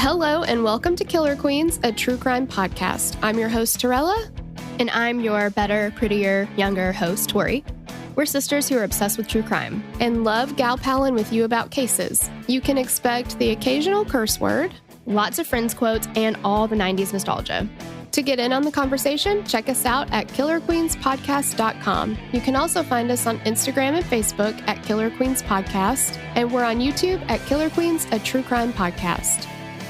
Hello and welcome to Killer Queens, a true crime podcast. I'm your host, Torella. And I'm your better, prettier, younger host, Tori. We're sisters who are obsessed with true crime. And love gal-palin with you about cases. You can expect the occasional curse word, lots of Friends quotes, and all the 90s nostalgia. To get in on the conversation, check us out at killerqueenspodcast.com. You can also find us on Instagram and Facebook at Killer Queens Podcast, and we're on YouTube at Killer Queens, a true crime podcast.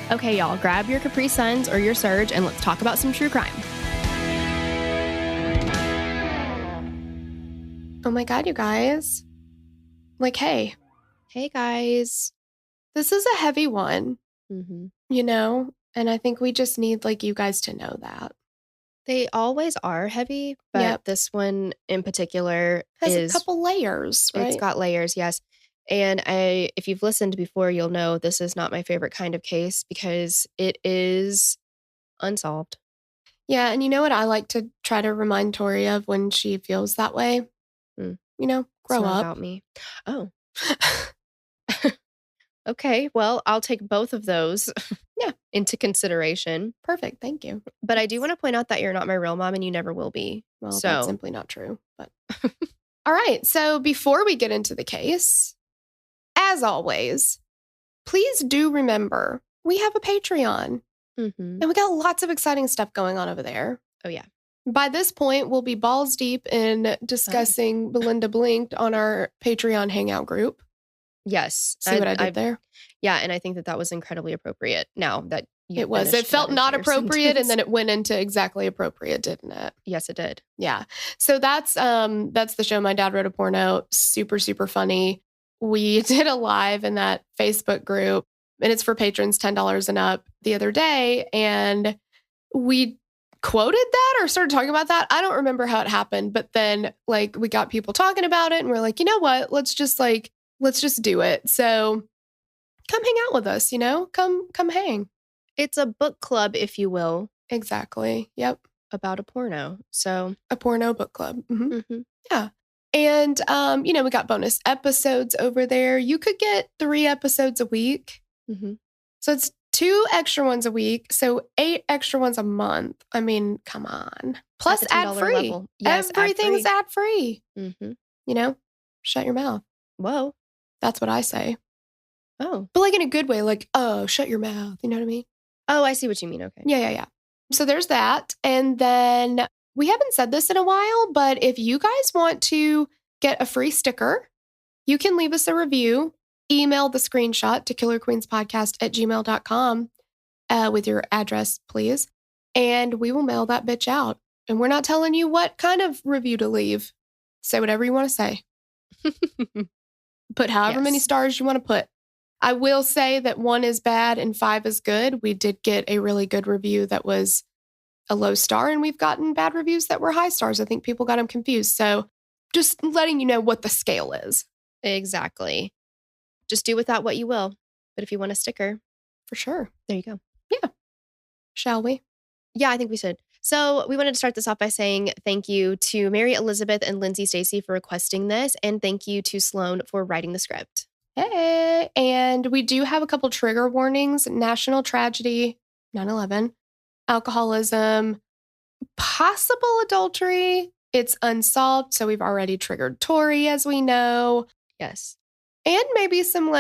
Okay, y'all, grab your Capri Suns or your Surge, and let's talk about some true crime. Oh my God, you guys. Hey, guys. This is a heavy one, Mm-hmm. And I think we just need, you guys to know that. They always are heavy, but This one in particular has a couple layers, right? It's got layers, yes. And if you've listened before, you'll know this is not my favorite kind of case because it is unsolved. Yeah, and you know what I like to try to remind Tori of when she feels that way? Grow it's not up. About me. Oh. Okay, well, I'll take both of those into consideration. Perfect, thank you. But I do want to point out that you're not my real mom and you never will be. Well, that's simply not true. But all right, so before we get into the case, as always, please do remember we have a Patreon. Mm-hmm. And we got lots of exciting stuff going on over there. Oh, yeah. By this point, we'll be balls deep in discussing Belinda Blinked on our Patreon hangout group. Yes. See what I did there? Yeah, and I think that was incredibly appropriate now that you It was. It felt not appropriate, and then it went into exactly appropriate, didn't it? Yes, it did. Yeah. So that's the show My Dad Wrote a Porno. Super, super funny. We did a live in that Facebook group, and it's for patrons $10 and up the other day, and we quoted that or started talking about that. I don't remember how it happened, but then we got people talking about it, and we're like, you know what? Let's just do it. So come hang out with us, come hang. It's a book club, if you will. Exactly. Yep. About a porno. So a porno book club. Mm-hmm. Mm-hmm. Yeah. And, we got bonus episodes over there. You could get 3 episodes a week. Mm-hmm. So it's 2 extra ones a week. So 8 extra ones a month. I mean, come on. Plus ad-free. Yes, everything's ad-free. Mm-hmm. Shut your mouth. Whoa. That's what I say. Oh. But in a good way, shut your mouth. You know what I mean? Oh, I see what you mean. Okay. Yeah. So there's that. And then we haven't said this in a while, but if you guys want to get a free sticker, you can leave us a review, email the screenshot to killerqueenspodcast@gmail.com with your address, please. And we will mail that bitch out. And we're not telling you what kind of review to leave. Say whatever you want to say. Put however many stars you want to put. I will say that 1 is bad and 5 is good. We did get a really good review that was a low star, and we've gotten bad reviews that were high stars. I think people got them confused. So just letting you know what the scale is. Exactly. Just do with that what you will. But if you want a sticker, for sure. There you go. Yeah. Shall we? Yeah, I think we should. So we wanted to start this off by saying thank you to Mary Elizabeth and Lindsay Stacy for requesting this. And thank you to Sloan for writing the script. Hey, and we do have a couple trigger warnings: national tragedy, 9/11, alcoholism, possible adultery. It's unsolved, so we've already triggered Tori, as we know. Yes. And maybe some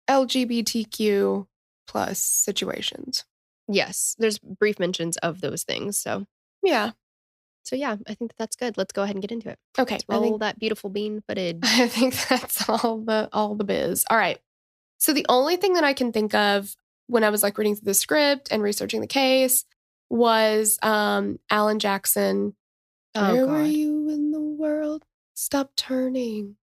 LGBTQ plus situations. Yes, there's brief mentions of those things. So yeah. So yeah, I think that's good. Let's go ahead and get into it. Okay. Let's roll that beautiful bean footage. I think that's all the biz. All right. So the only thing that I can think of when I was reading through the script and researching the case was Alan Jackson. Where were you in the world? Stop turning.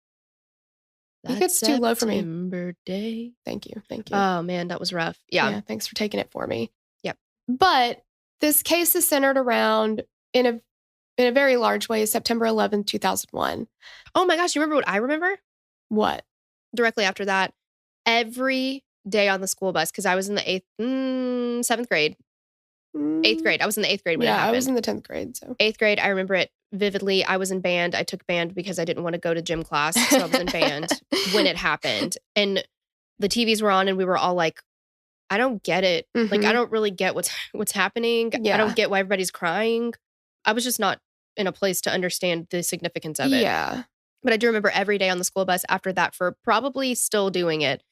It gets too low for me. September day. Thank you. Oh man, that was rough. Yeah. Thanks for taking it for me. Yep. But this case is centered around in a very large way, September 11th, 2001. Oh my gosh, you remember what I remember? What? Directly after that, every day on the school bus, because I was in the 7th grade. 8th grade. I was in the 8th grade when it happened. I was in the 10th grade. So 8th grade, I remember it vividly. I was in band. I took band because I didn't want to go to gym class. So I was in band when it happened. And the TVs were on and we were all I don't get it. Like, I don't really get what's happening. I Yeah. don't get why everybody's crying. I was just not in a place to understand the significance of it. Yeah. But I do remember every day on the school bus after that for probably still doing it.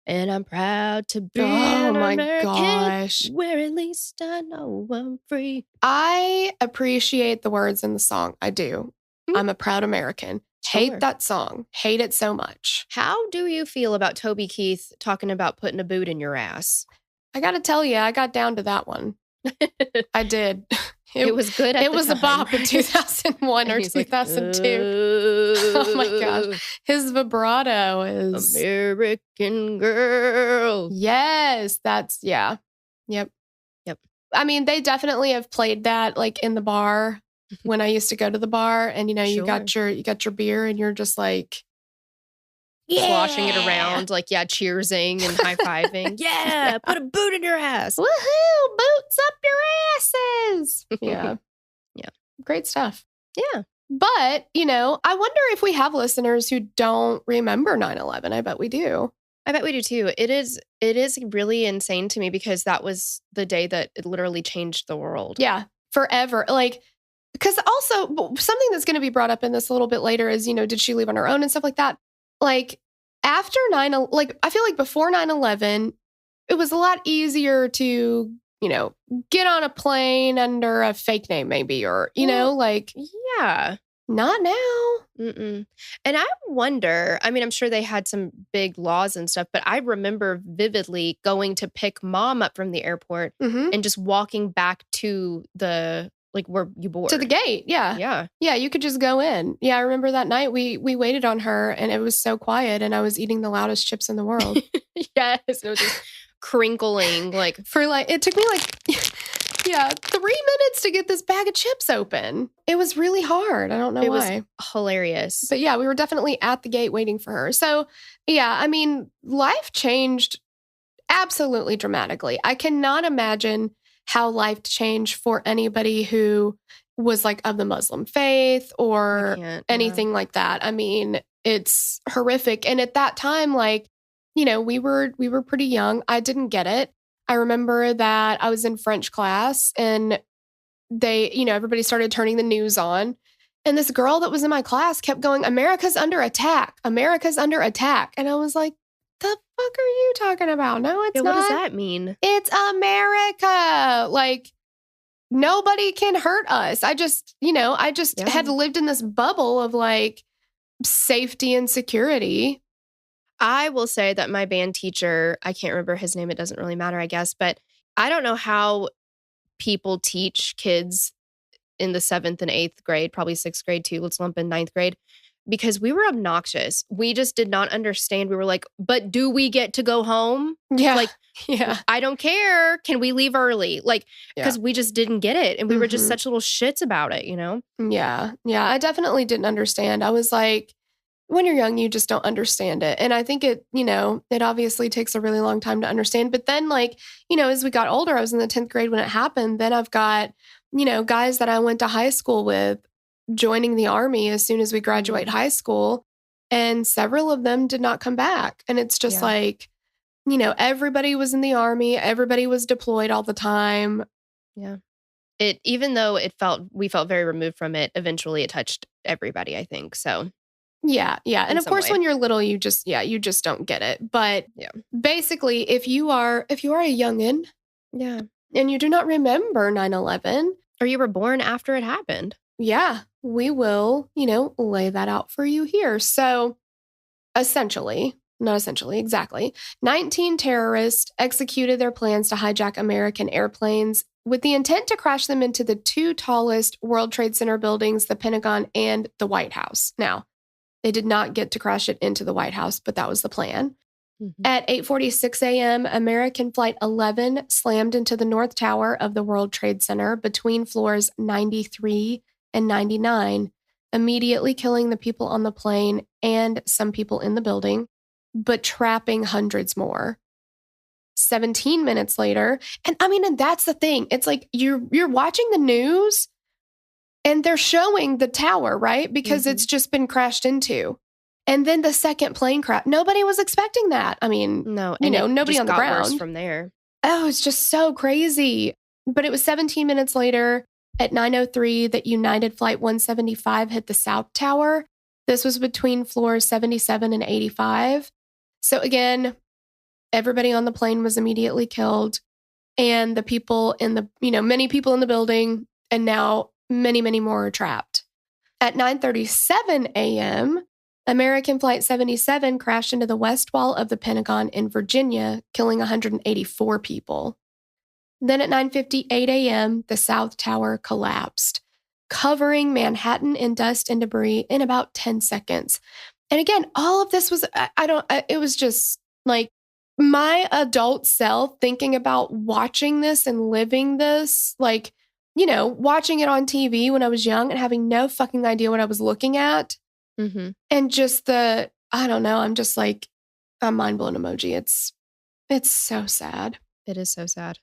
And I'm proud to be an American, gosh. where at least I know I'm free. I appreciate the words in the song. I do. I'm a proud American. Sure. Hate that song. Hate it so much. How do you feel about Toby Keith talking about putting a boot in your ass? I got to tell you, I got down to that one. I did. It was good at It the was time, a bop in right? 2001 or And he's like, 2002. Oh my gosh. His vibrato is... American girl. Yes, that's... Yeah. Yep. I mean, they definitely have played that like in the bar when I used to go to the bar, and you know, you got your beer and you're just like sloshing it around, like cheersing and high-fiving. Yeah, put a boot in your ass. Woohoo, boots up your asses. Yeah. Great stuff. Yeah. But, you know, I wonder if we have listeners who don't remember 9/11. I bet we do. I bet we do too. It is really insane to me because that was the day that it literally changed the world. Yeah, forever. Like, because also something that's going to be brought up in this a little bit later is, you know, did she leave on her own and stuff like that? Like after I feel like before 9/11, it was a lot easier to, you know, get on a plane under a fake name maybe, or, you know, like, yeah. Not now. And I wonder, I mean, I'm sure they had some big laws and stuff, but I remember vividly going to pick mom up from the airport and just walking back to the, like, where you board. To the gate, yeah. Yeah, you could just go in. Yeah, I remember that night we waited on her and it was so quiet and I was eating the loudest chips in the world. Yes, it was just crinkling, like. For like, it took me like... Yeah, 3 minutes to get this bag of chips open. It was really hard. I don't know why. It was hilarious. But yeah, we were definitely at the gate waiting for her. So yeah, I mean, life changed absolutely dramatically. I cannot imagine how life changed for anybody who was like of the Muslim faith or anything like that. I mean, it's horrific. And at that time, like, you know, we were pretty young. I didn't get it. I remember that I was in French class and they, you know, everybody started turning the news on. And this girl that was in my class kept going, America's under attack. America's under attack. And I was like, the fuck are you talking about? No, it's not. What does that mean? It's America. Like, nobody can hurt us. I just had lived in this bubble of like safety and security. I will say that my band teacher, I can't remember his name. It doesn't really matter, I guess. But I don't know how people teach kids in the 7th and 8th grade, probably 6th grade too. Let's lump in 9th grade. Because we were obnoxious. We just did not understand. We were like, but do we get to go home? Yeah. Like, I don't care. Can we leave early? Like, because we just didn't get it. And we were just such little shits about it, you know? Yeah. Yeah. I definitely didn't understand. I was like, when you're young, you just don't understand it. And I think it, you know, it obviously takes a really long time to understand. But then like, you know, as we got older, I was in the 10th grade when it happened. Then I've got, you know, guys that I went to high school with joining the Army as soon as we graduate high school. And several of them did not come back. And it's just like, you know, everybody was in the Army. Everybody was deployed all the time. Yeah. Even though we felt very removed from it, eventually it touched everybody, I think. So. Yeah. And of course, when you're little, you just don't get it. But basically, if you are a youngin', and you do not remember 9/11, or you were born after it happened, we will, you know, lay that out for you here. So exactly, 19 terrorists executed their plans to hijack American airplanes with the intent to crash them into the 2 tallest World Trade Center buildings, the Pentagon and the White House. Now, they did not get to crash it into the White House, but that was the plan. At 8:46 a.m., American Flight 11 slammed into the North Tower of the World Trade Center between floors 93 and 99, immediately killing the people on the plane and some people in the building, but trapping hundreds more. 17 minutes later, and that's the thing. It's like you're watching the news and they're showing the tower, right? Because it's just been crashed into. And then the second plane crash. Nobody was expecting that. I mean, no, you know, nobody on the ground. Worse from there. Oh, it's just so crazy. But it was 17 minutes later at 9:03 that United Flight 175 hit the South Tower. This was between floors 77 and 85. So again, everybody on the plane was immediately killed. And the people in the, many people in the building, and now many, many more are trapped. At 9:37 a.m., American Flight 77 crashed into the west wall of the Pentagon in Virginia, killing 184 people. Then at 9:58 a.m., the South Tower collapsed, covering Manhattan in dust and debris in about 10 seconds. And again, all of this was, it was just like my adult self thinking about watching this and living this, like, watching it on TV when I was young and having no fucking idea what I was looking at. Mm-hmm. And just I'm just like a mind blown emoji. It's so sad. It is so sad.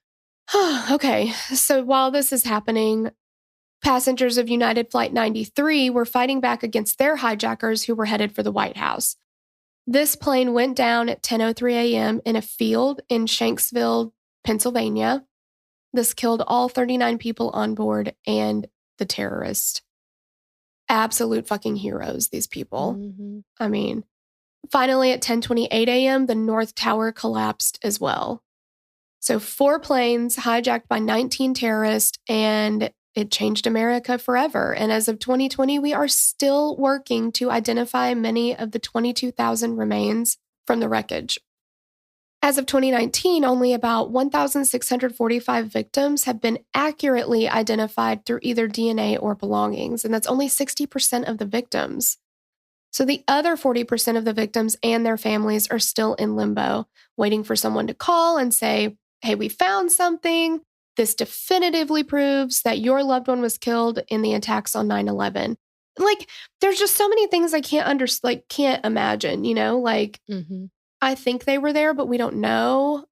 Okay, so while this is happening, passengers of United Flight 93 were fighting back against their hijackers who were headed for the White House. This plane went down at 10:03 a.m. in a field in Shanksville, Pennsylvania. This killed all 39 people on board and the terrorist. Absolute fucking heroes, these people. Mm-hmm. I mean, finally at 10:28 a.m., the North Tower collapsed as well. So 4 planes hijacked by 19 terrorists, and it changed America forever. And as of 2020, we are still working to identify many of the 22,000 remains from the wreckage. As of 2019, only about 1,645 victims have been accurately identified through either DNA or belongings, and that's only 60% of the victims. So the other 40% of the victims and their families are still in limbo, waiting for someone to call and say, hey, we found something. This definitively proves that your loved one was killed in the attacks on 9/11. Like, there's just so many things I can't imagine, Mm-hmm. I think they were there, but we don't know.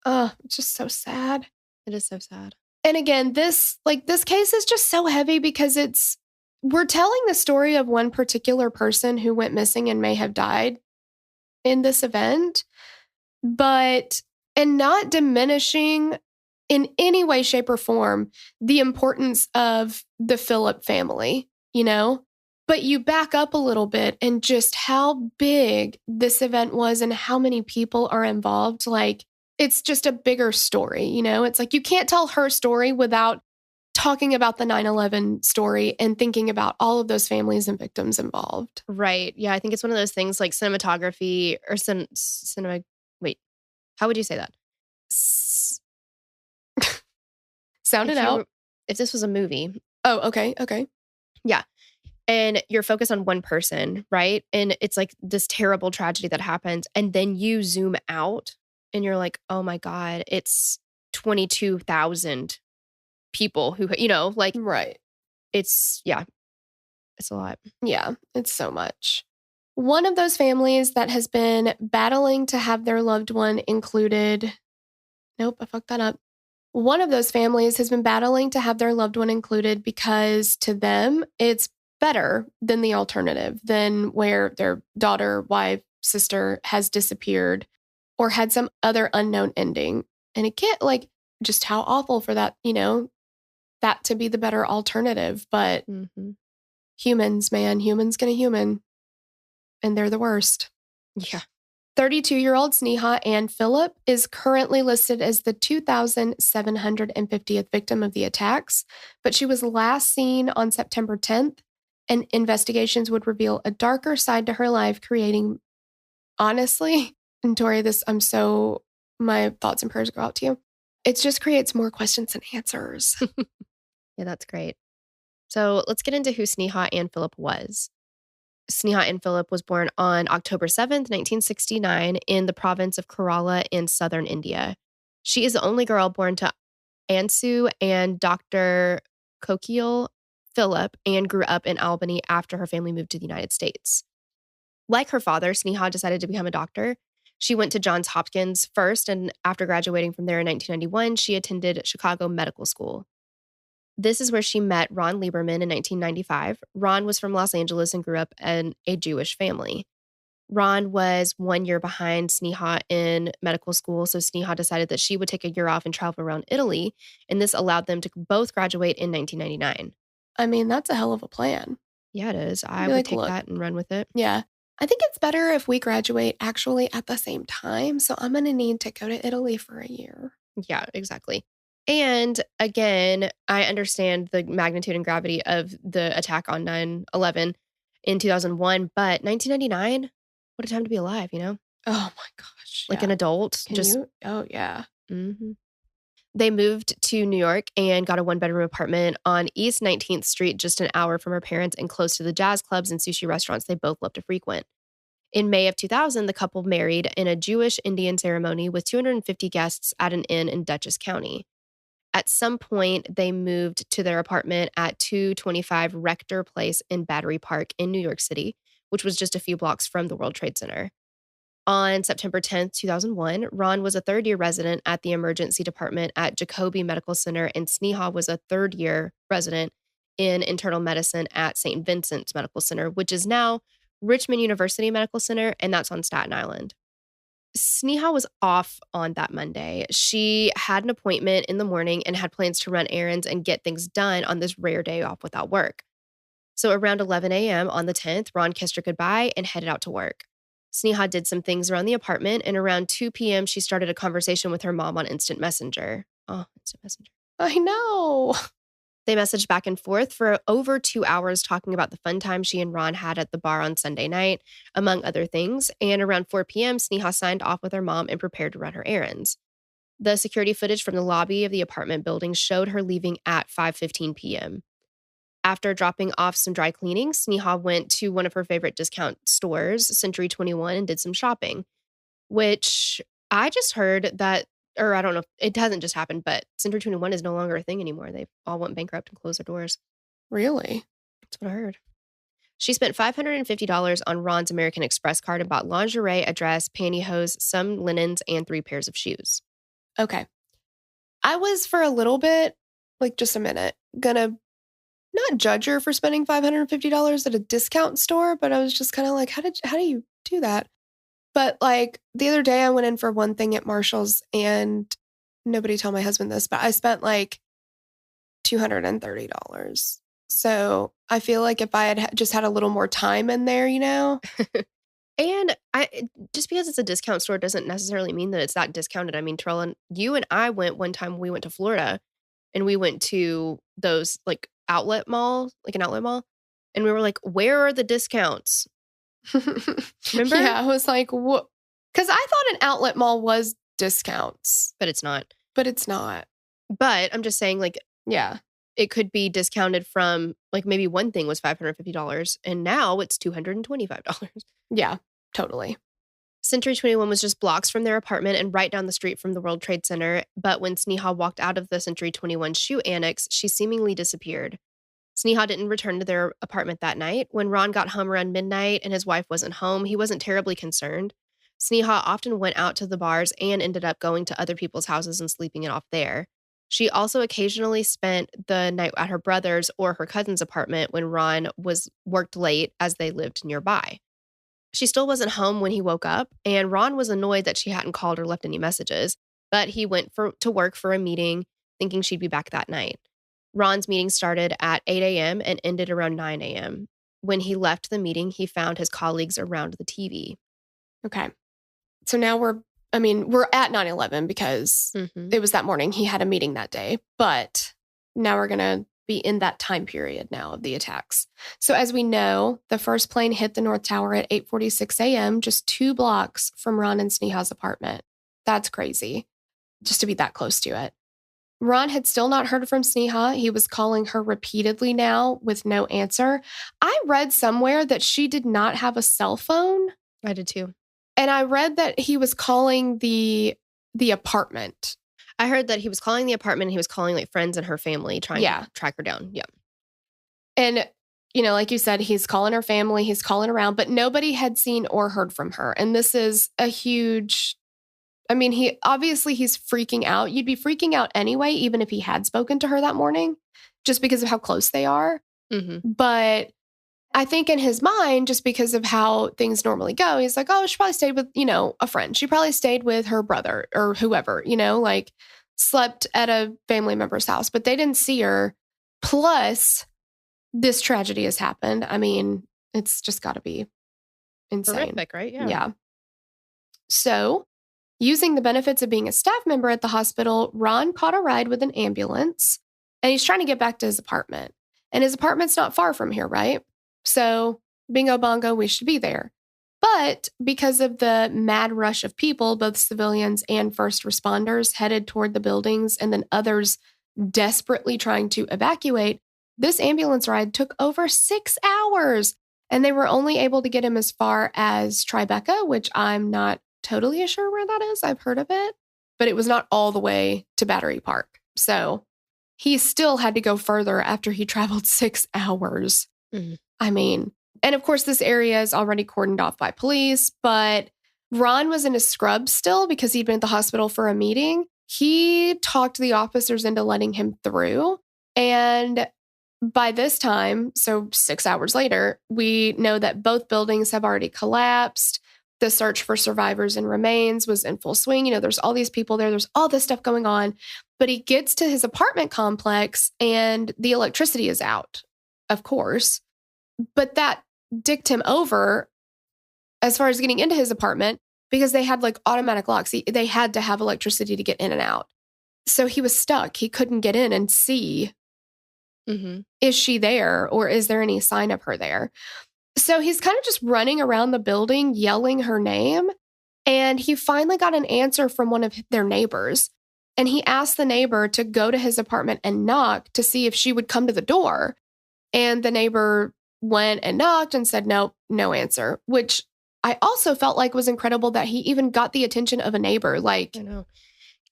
It's just so sad. It is so sad. And again, this case is just so heavy because we're telling the story of one particular person who went missing and may have died in this event, and not diminishing in any way, shape, or form the importance of the Phillip family, But you back up a little bit and just how big this event was and how many people are involved. Like, it's just a bigger story, It's like you can't tell her story without talking about the 9/11 story and thinking about all of those families and victims involved. Right. Yeah, I think it's one of those things like cinematography or cinema. Wait, how would you say that? Sound it out. If this was a movie. Oh, okay. Yeah. And you're focused on one person, right? And it's like this terrible tragedy that happens. And then you zoom out and you're like, oh my God, it's 22,000 people who, Right. It's a lot. Yeah, it's so much. One of those families that has been battling to have their loved one included. Nope, I fucked that up. One of those families has been battling to have their loved one included because to them, it's better than the alternative, than where their daughter, wife, sister has disappeared or had some other unknown ending. And it can't, just how awful for that, that to be the better alternative. But humans, man, humans gonna human. And they're the worst. Yeah. 32-year-old Sneha Anne Philip is currently listed as the 2,750th victim of the attacks, but she was last seen on September 10th, and investigations would reveal a darker side to her life, creating, honestly, and Tori, my thoughts and prayers go out to you. It just creates more questions than answers. Yeah, that's great. So let's get into who Sneha Anne Philip was. Sneha Anne Philip was born on October 7th, 1969 in the province of Kerala in southern India. She is the only girl born to Ansu and Dr. Kokiel Philip and grew up in Albany after her family moved to the United States. Like her father, Sneha decided to become a doctor. She went to Johns Hopkins first, and after graduating from there in 1991, she attended Chicago Medical School. This is where she met Ron Lieberman in 1995. Ron was from Los Angeles and grew up in a Jewish family. Ron was 1 year behind Sneha in medical school, so Sneha decided that she would take a year off and travel around Italy, and this allowed them to both graduate in 1999. I mean, that's a hell of a plan. Yeah, it is. I Be would like, take look, that and run with it. yeah. I think it's better if we graduate actually at the same time. So I'm going to need to go to Italy for a year. Yeah, exactly. And again, I understand the magnitude and gravity of the attack on 9/11 in 2001, but 1999, what a time to be alive, you know? Oh my gosh. Like yeah. an adult. Can you? Oh, yeah. Mhm. They moved to New York and got a one-bedroom apartment on East 19th Street, just an hour from her parents and close to the jazz clubs and sushi restaurants they both love to frequent. In May of 2000, the couple married in a Jewish Indian ceremony with 250 guests at an inn in Dutchess County. At some point, they moved to their apartment at 225 Rector Place in Battery Park in New York City, which was just a few blocks from the World Trade Center. On September 10th, 2001, Ron was a third-year resident at the emergency department at Jacobi Medical Center, and Sneha was a third-year resident in internal medicine at St. Vincent's Medical Center, which is now Richmond University Medical Center, and that's on Staten Island. Sneha was off on that Monday. She had an appointment in the morning and had plans to run errands and get things done on this rare day off without work. So around 11 a.m. on the 10th, Ron kissed her goodbye and headed out to work. Sneha did some things around the apartment, and around 2 p.m., she started a conversation with her mom on Instant Messenger. Oh, Instant Messenger. I know. They messaged back and forth for over 2 hours talking about the fun time she and Ron had at the bar on Sunday night, among other things. And around 4 p.m., Sneha signed off with her mom and prepared to run her errands. The security footage from the lobby of the apartment building showed her leaving at 5:15 p.m. After dropping off some dry cleaning, Sneha went to one of her favorite discount stores, Century 21, and did some shopping, which I just heard that, or I don't know, it hasn't just happened, but Century 21 is no longer a thing anymore. They all went bankrupt and closed their doors. Really? That's what I heard. She spent $550 on Ron's American Express card and bought lingerie, a dress, pantyhose, some linens, and 3 pairs of shoes. Okay. I was for a little bit, like just a minute, gonna not judge her for spending $550 at a discount store, but I was just kind of like, how do you do that? But like the other day I went in for one thing at Marshall's, and nobody told my husband this, but I spent like $230. So I feel like if I had just had a little more time in there, you know? And just because it's a discount store doesn't necessarily mean that it's that discounted. I mean, Terrell, you and I went one time when we went to Florida, and we went to those like outlet malls, like an outlet mall. And we were like, where are the discounts? Remember? Yeah, I was like, what? Because I thought an outlet mall was discounts. But it's not. But it's not. But I'm just saying, like, yeah, it could be discounted from, like, maybe one thing was $550 and now it's $225. Yeah, totally. Century 21 was just blocks from their apartment and right down the street from the World Trade Center. But when Sneha walked out of the Century 21 shoe annex, she seemingly disappeared. Sneha didn't return to their apartment that night. When Ron got home around midnight and his wife wasn't home, he wasn't terribly concerned. Sneha often went out to the bars and ended up going to other people's houses and sleeping it off there. She also occasionally spent the night at her brother's or her cousin's apartment when Ron worked late as they lived nearby. She still wasn't home when he woke up, and Ron was annoyed that she hadn't called or left any messages, but he went to work for a meeting thinking she'd be back that night. Ron's meeting started at 8 a.m. and ended around 9 a.m. When he left the meeting, he found his colleagues around the TV. Okay. So now we're at 9/11 because it was that morning. He had a meeting that day, but now we're going to be in that time period now of the attacks. So as we know, the first plane hit the North Tower at 8:46 a.m., just 2 blocks from Ron and Sneha's apartment. That's crazy, just to be that close to it. Ron had still not heard from Sneha. He was calling her repeatedly now with no answer. I read somewhere that she did not have a cell phone. I did too. And I read that he was calling the apartment. I heard that he was calling the apartment and he was calling like friends and her family trying to track her down. Yeah. And, like you said, he's calling her family, he's calling around, but nobody had seen or heard from her. And this is a huge, he's freaking out. You'd be freaking out anyway, even if he had spoken to her that morning, just because of how close they are. Mm-hmm. But I think in his mind, just because of how things normally go, he's like, oh, she probably stayed with, a friend. She probably stayed with her brother or whoever, like slept at a family member's house, but they didn't see her. Plus, this tragedy has happened. I mean, it's just got to be insane. Horrific, right? Yeah. So, using the benefits of being a staff member at the hospital, Ron caught a ride with an ambulance and he's trying to get back to his apartment. And his apartment's not far from here, right? So, bingo bongo, we should be there. But because of the mad rush of people, both civilians and first responders headed toward the buildings and then others desperately trying to evacuate, this ambulance ride took over 6 hours. And they were only able to get him as far as Tribeca, which I'm not totally sure where that is. I've heard of it, but it was not all the way to Battery Park. So he still had to go further after he traveled 6 hours. Mm-hmm. I mean, and of course, this area is already cordoned off by police, but Ron was in his scrubs still because he'd been at the hospital for a meeting. He talked the officers into letting him through. And by this time, so 6 hours later, we know that both buildings have already collapsed. The search for survivors and remains was in full swing. There's all these people there. There's all this stuff going on. But he gets to his apartment complex and the electricity is out, of course. But that dicked him over as far as getting into his apartment because they had like automatic locks. They had to have electricity to get in and out. So he was stuck. He couldn't get in and see, is she there or is there any sign of her there? So he's kind of just running around the building, yelling her name. And he finally got an answer from one of their neighbors. And he asked the neighbor to go to his apartment and knock to see if she would come to the door. And the neighbor went and knocked and said, no answer, which I also felt like was incredible that he even got the attention of a neighbor. Like, I know.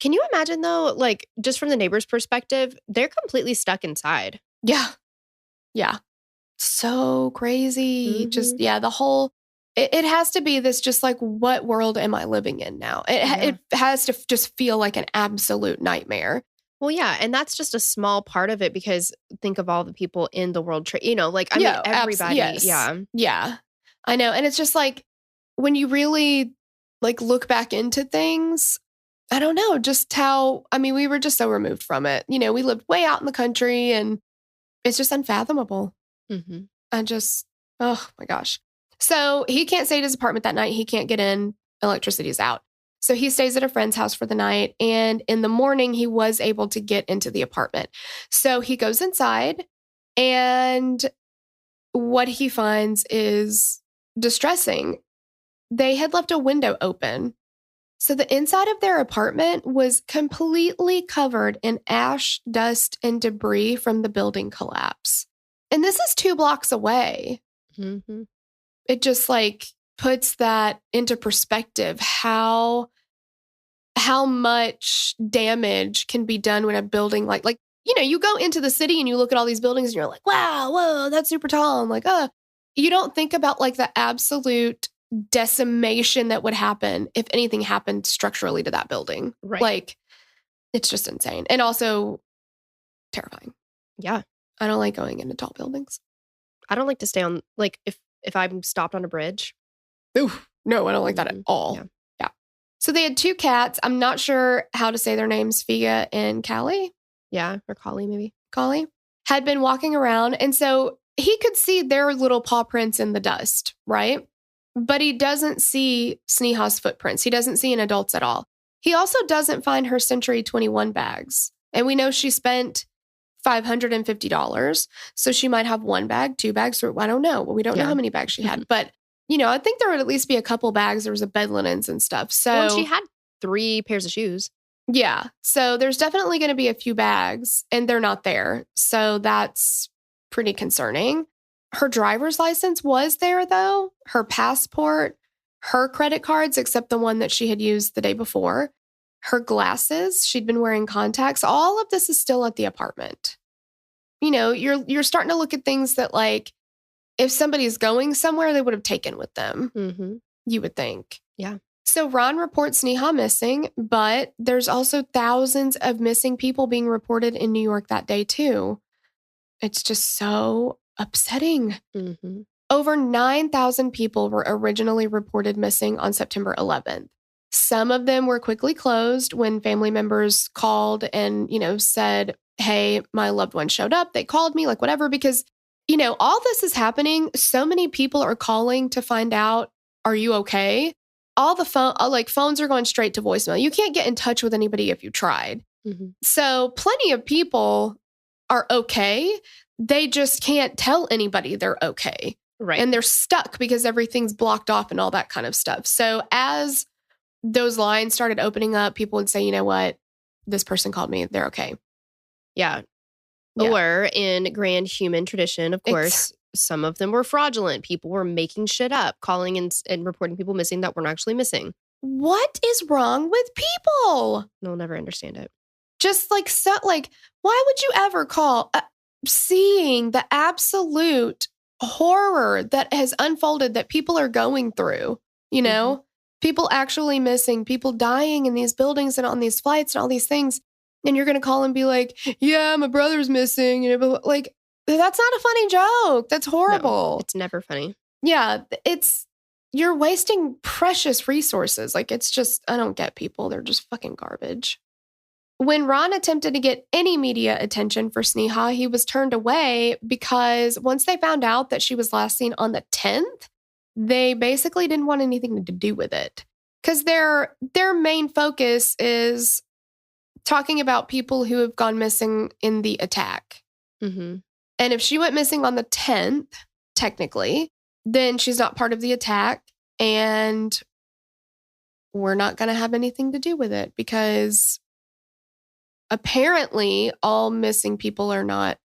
Can you imagine though, like just from the neighbor's perspective, they're completely stuck inside. Yeah. So crazy. Just, the whole, it has to be this just like, what world am I living in now? It has to just feel like an absolute nightmare. Well, yeah. And that's just a small part of it because think of all the people in the World Trade, everybody. Yes. Yeah. Yeah. I know. And it's just like, when you really like look back into things, I don't know, just how, we were just so removed from it. We lived way out in the country and it's just unfathomable. I just, oh my gosh. So he can't stay at his apartment that night. He can't get in. Electricity's out. So he stays at a friend's house for the night. And in the morning, he was able to get into the apartment. So he goes inside and what he finds is distressing. They had left a window open. So the inside of their apartment was completely covered in ash, dust, and debris from the building collapse. And this is 2 blocks away. It just like puts that into perspective, how much damage can be done when a building like, you go into the city and you look at all these buildings and you're like, wow, whoa, that's super tall. I'm like, you don't think about like the absolute decimation that would happen if anything happened structurally to that building. Right. Like, it's just insane. And also terrifying. Yeah. I don't like going into tall buildings. I don't like to stay on, like, if I'm stopped on a bridge. Ooh, no, I don't like that at all. Yeah. So they had 2 cats. I'm not sure how to say their names, Figa and Callie. Yeah, or Collie maybe. Collie had been walking around. And so he could see their little paw prints in the dust, right? But he doesn't see Sneha's footprints. He doesn't see an adult's at all. He also doesn't find her Century 21 bags. And we know she spent $550. So she might have 1 bag, 2 bags, or I don't know. We don't know how many bags she had. But, I think there would at least be a couple bags. There was a bed linens and stuff. So she had 3 pairs of shoes. Yeah. So there's definitely going to be a few bags and they're not there. So that's pretty concerning. Her driver's license was there, though. Her passport, her credit cards, except the one that she had used the day before. Her glasses, she'd been wearing contacts. All of this is still at the apartment. You're starting to look at things that, like, if somebody's going somewhere, they would have taken with them. You would think. Yeah. So Ron reports Sneha missing, but there's also thousands of missing people being reported in New York that day, too. It's just so upsetting. Mm-hmm. Over 9,000 people were originally reported missing on September 11th. Some of them were quickly closed when family members called and, said, hey, my loved one showed up. They called me, like whatever, because, all this is happening. So many people are calling to find out, are you okay? All the phones are going straight to voicemail. You can't get in touch with anybody if you tried. Mm-hmm. So plenty of people are okay. They just can't tell anybody they're okay. Right. And they're stuck because everything's blocked off and all that kind of stuff. So as those lines started opening up, people would say, you know what? This person called me. They're okay. Yeah. Yeah. Or in grand human tradition, of course, some of them were fraudulent. People were making shit up, calling and reporting people missing that weren't actually missing. What is wrong with people? They'll never understand it. Just why would you ever call? Seeing the absolute horror that has unfolded that people are going through, people actually missing, people dying in these buildings and on these flights and all these things. And you're going to call and be like, yeah, my brother's missing. But that's not a funny joke. That's horrible. No, it's never funny. Yeah. You're wasting precious resources. It's just, I don't get people. They're just fucking garbage. When Ron attempted to get any media attention for Sneha, he was turned away because once they found out that she was last seen on the 10th, they basically didn't want anything to do with it. Because their main focus is talking about people who have gone missing in the attack. Mm-hmm. And if she went missing on the 10th, technically, then she's not part of the attack. And we're not going to have anything to do with it because apparently all missing people are not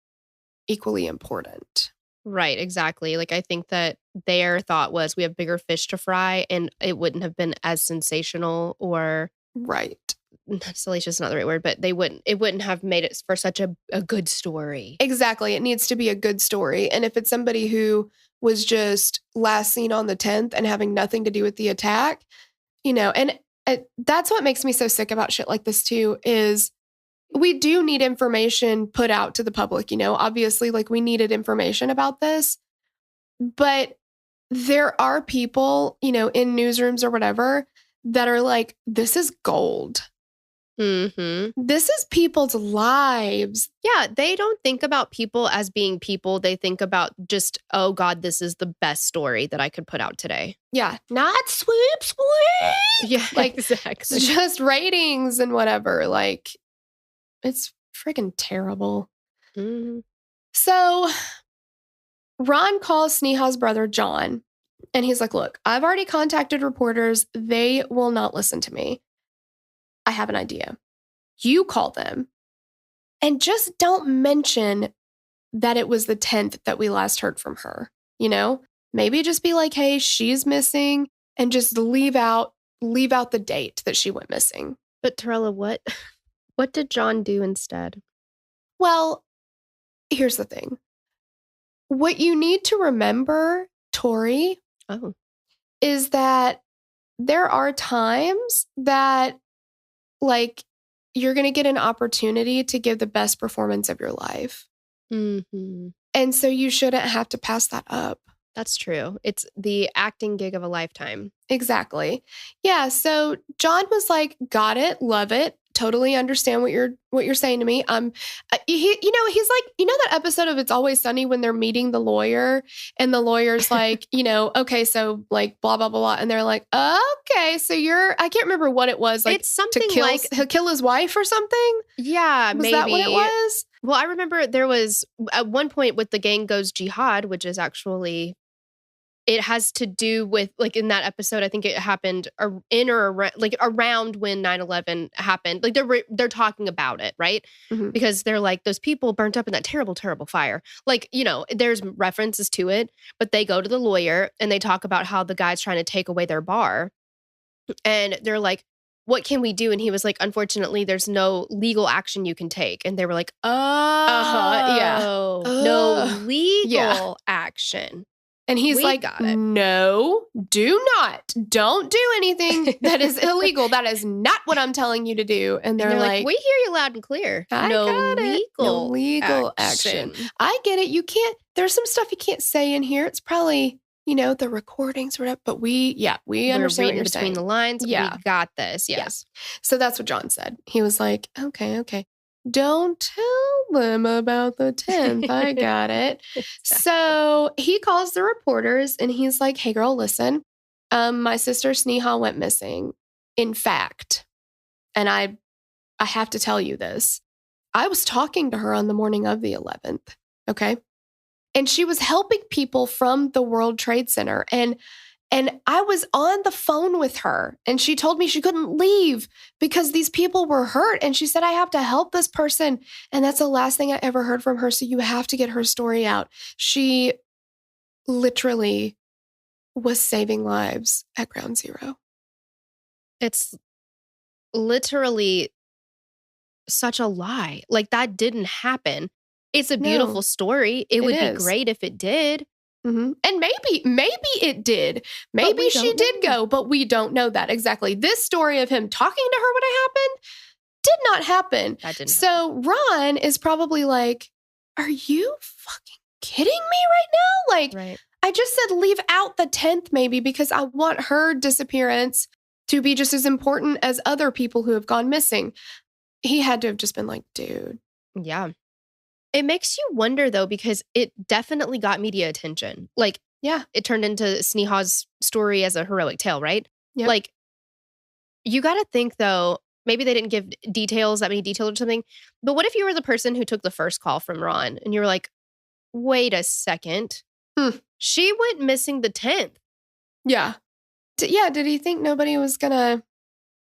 equally important. Right, exactly. I think that their thought was we have bigger fish to fry and it wouldn't have been as sensational or right. Salacious is not the right word, but it wouldn't have made it for such a good story. Exactly. It needs to be a good story. And if it's somebody who was just last seen on the 10th and having nothing to do with the attack, and that's what makes me so sick about shit like this too, is we do need information put out to the public, obviously we needed information about this, but there are people, in newsrooms or whatever that are like, this is gold. Mm-hmm. This is people's lives. Yeah, they don't think about people as being people. They think about just, oh God, this is the best story that I could put out today. Yeah, not sweep. Yeah, exactly. Just ratings and whatever. It's freaking terrible. Mm-hmm. So Ron calls Sneha's brother, John, and he's like, look, I've already contacted reporters. They will not listen to me. I have an idea. You call them and just don't mention that it was the 10th that we last heard from her. Maybe just be like, hey, she's missing, and just leave out the date that she went missing. But Torella, what did John do instead? Well, here's the thing. What you need to remember, Tori, is that there are times that you're going to get an opportunity to give the best performance of your life. Mm-hmm. And so you shouldn't have to pass that up. That's true. It's the acting gig of a lifetime. Exactly. Yeah. So John was like, got it. Love it. Totally understand what you're saying to me. He's like, that episode of It's Always Sunny when they're meeting the lawyer and the lawyer's like, okay, so blah, blah, blah. And they're like, okay, so I can't remember what it was. It's something to kill his wife or something. Yeah, maybe. Was that what it was? Well, I remember there was at one point with the gang goes jihad, which is actually, it has to do with in that episode, I think it happened around when 9/11 happened. They're talking about it, right? Mm-hmm. Because they're like, those people burnt up in that terrible, terrible fire. There's references to it, but they go to the lawyer and they talk about how the guy's trying to take away their bar. And they're like, what can we do? And he was like, unfortunately, there's no legal action you can take. And they were like, yeah, no legal action. And he's no, don't do anything that is illegal. That is not what I'm telling you to do. And they're like, we hear you loud and clear. No legal action. I get it. You can't there's some stuff you can't say in here. It's probably, the recordings or whatever. But we We're understand what reading you're between saying. the lines. Yeah. We got this. Yes. So that's what John said. He was like, okay. Don't tell them about the 10th. I got it. Exactly. So he calls the reporters and he's like, hey, girl, listen. My sister Sneha went missing. In fact, and I have to tell you this. I was talking to her on the morning of the 11th. Okay. And she was helping people from the World Trade Center. And I was on the phone with her and she told me she couldn't leave because these people were hurt. And she said, I have to help this person. And that's the last thing I ever heard from her. So you have to get her story out. She literally was saving lives at ground zero. It's literally such a lie. Like, that didn't happen. It's a beautiful story. It would be great if it did. Mm-hmm. And maybe it did. Maybe she did go, but we don't know that exactly. This story of him talking to her when it happened did not happen. That didn't so happen. Ron is probably like, are you fucking kidding me right now? Like, right. I just said leave out the 10th maybe because I want her disappearance to be just as important as other people who have gone missing. He had to have just been like, dude. Yeah. It makes you wonder, though, because it definitely got media attention. Like, yeah, it turned into Sneha's story as a heroic tale, right? Yep. Like, you got to think, though, maybe they didn't give that many details or something. But what if you were the person who took the first call from Ron and you were like, wait a second. She went missing the 10th. Yeah. Did he think nobody was going to,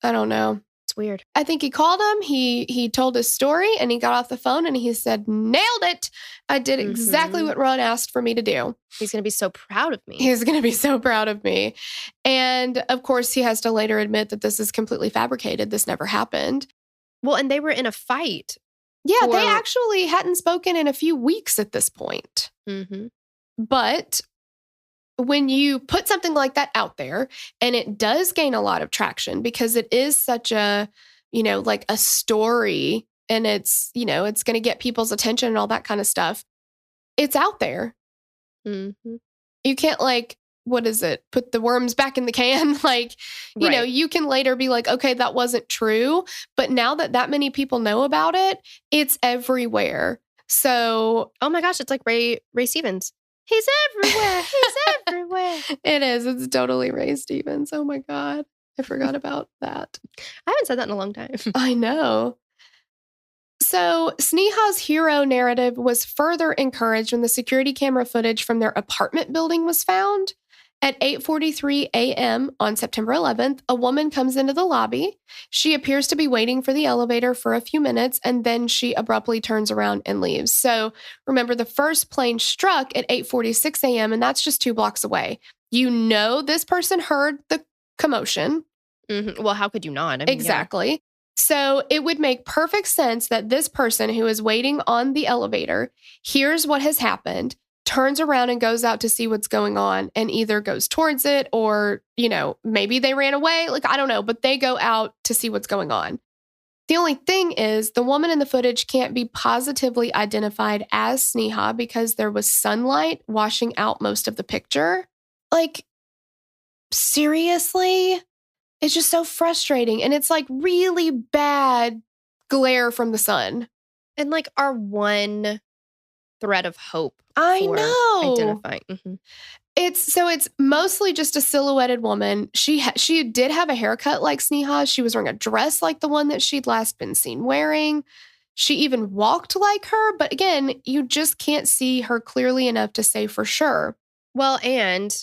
I don't know. It's weird. I think he called him. He told his story and he got off the phone and he said, nailed it. I did exactly what Ron asked for me to do. He's going to be so proud of me. He's going to be so proud of me. And of course, he has to later admit that this is completely fabricated. This never happened. Well, and they were in a fight. Yeah, they actually hadn't spoken in a few weeks at this point. Mm-hmm. But when you put something like that out there and it does gain a lot of traction because it is such a, like a story and it's, it's going to get people's attention and all that kind of stuff. It's out there. Mm-hmm. You can't what is it? Put the worms back in the can. You can later be like, okay, that wasn't true. But now that many people know about it, it's everywhere. So, oh my gosh, it's like Ray Stevens. He's everywhere. He's everywhere. It is. It's totally Ray Stevens. Oh my God. I forgot about that. I haven't said that in a long time. I know. So Sneha's hero narrative was further encouraged when the security camera footage from their apartment building was found. At 8:43 a.m. on September 11th, a woman comes into the lobby. She appears to be waiting for the elevator for a few minutes, and then she abruptly turns around and leaves. So remember, the first plane struck at 8:46 a.m., and that's just 2 blocks away. This person heard the commotion. Mm-hmm. Well, how could you not? I mean, exactly. Yeah. So it would make perfect sense that this person who is waiting on the elevator hears what has happened, turns around and goes out to see what's going on and either goes towards it or, maybe they ran away. I don't know, but they go out to see what's going on. The only thing is the woman in the footage can't be positively identified as Sneha because there was sunlight washing out most of the picture. Seriously? It's just so frustrating. And it's really bad glare from the sun. And our one thread of hope. I know. Identifying. Mm-hmm. It's mostly just a silhouetted woman. She did have a haircut like Sneha. She was wearing a dress like the one that she'd last been seen wearing. She even walked like her. But again, you just can't see her clearly enough to say for sure. Well, and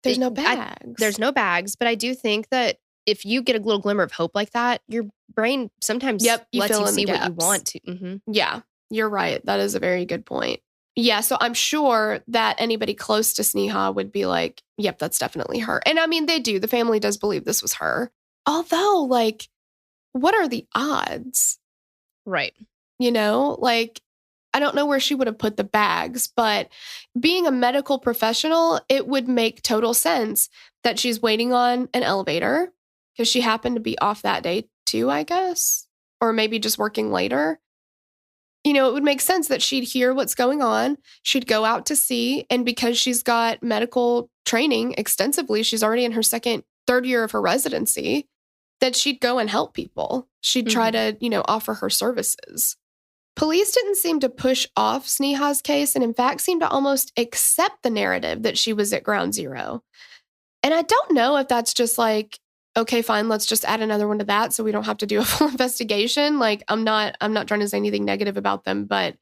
there's no bags. There's no bags. But I do think that if you get a little glimmer of hope like that, your brain sometimes lets you see what you want to. Mm-hmm. Yeah, you're right. That is a very good point. Yeah, so I'm sure that anybody close to Sneha would be like, yep, that's definitely her. And I mean, they do. The family does believe this was her. Although, what are the odds? Right. I don't know where she would have put the bags, but being a medical professional, it would make total sense that she's waiting on an elevator because she happened to be off that day too, I guess. Or maybe just working later. it would make sense that she'd hear what's going on. She'd go out to see. And because she's got medical training extensively, she's already in her third year of her residency, that she'd go and help people. She'd try to, offer her services. Police didn't seem to push off Sneha's case and in fact seemed to almost accept the narrative that she was at ground zero. And I don't know if that's just like, okay, fine, let's just add another one to that so we don't have to do a full investigation. Like, I'm not trying to say anything negative about them, but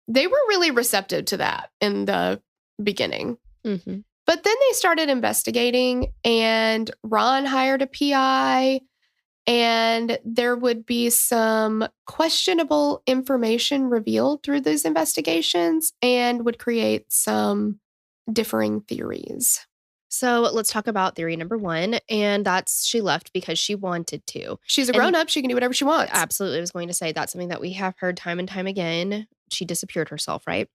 they were really receptive to that in the beginning. Mm-hmm. But then they started investigating, and Ron hired a PI, and there would be some questionable information revealed through those investigations and would create some differing theories. So let's talk about theory number 1, and that's she left because she wanted to. She's a grown-up. She can do whatever she wants. Absolutely. I was going to say that's something that we have heard time and time again. She disappeared herself, right?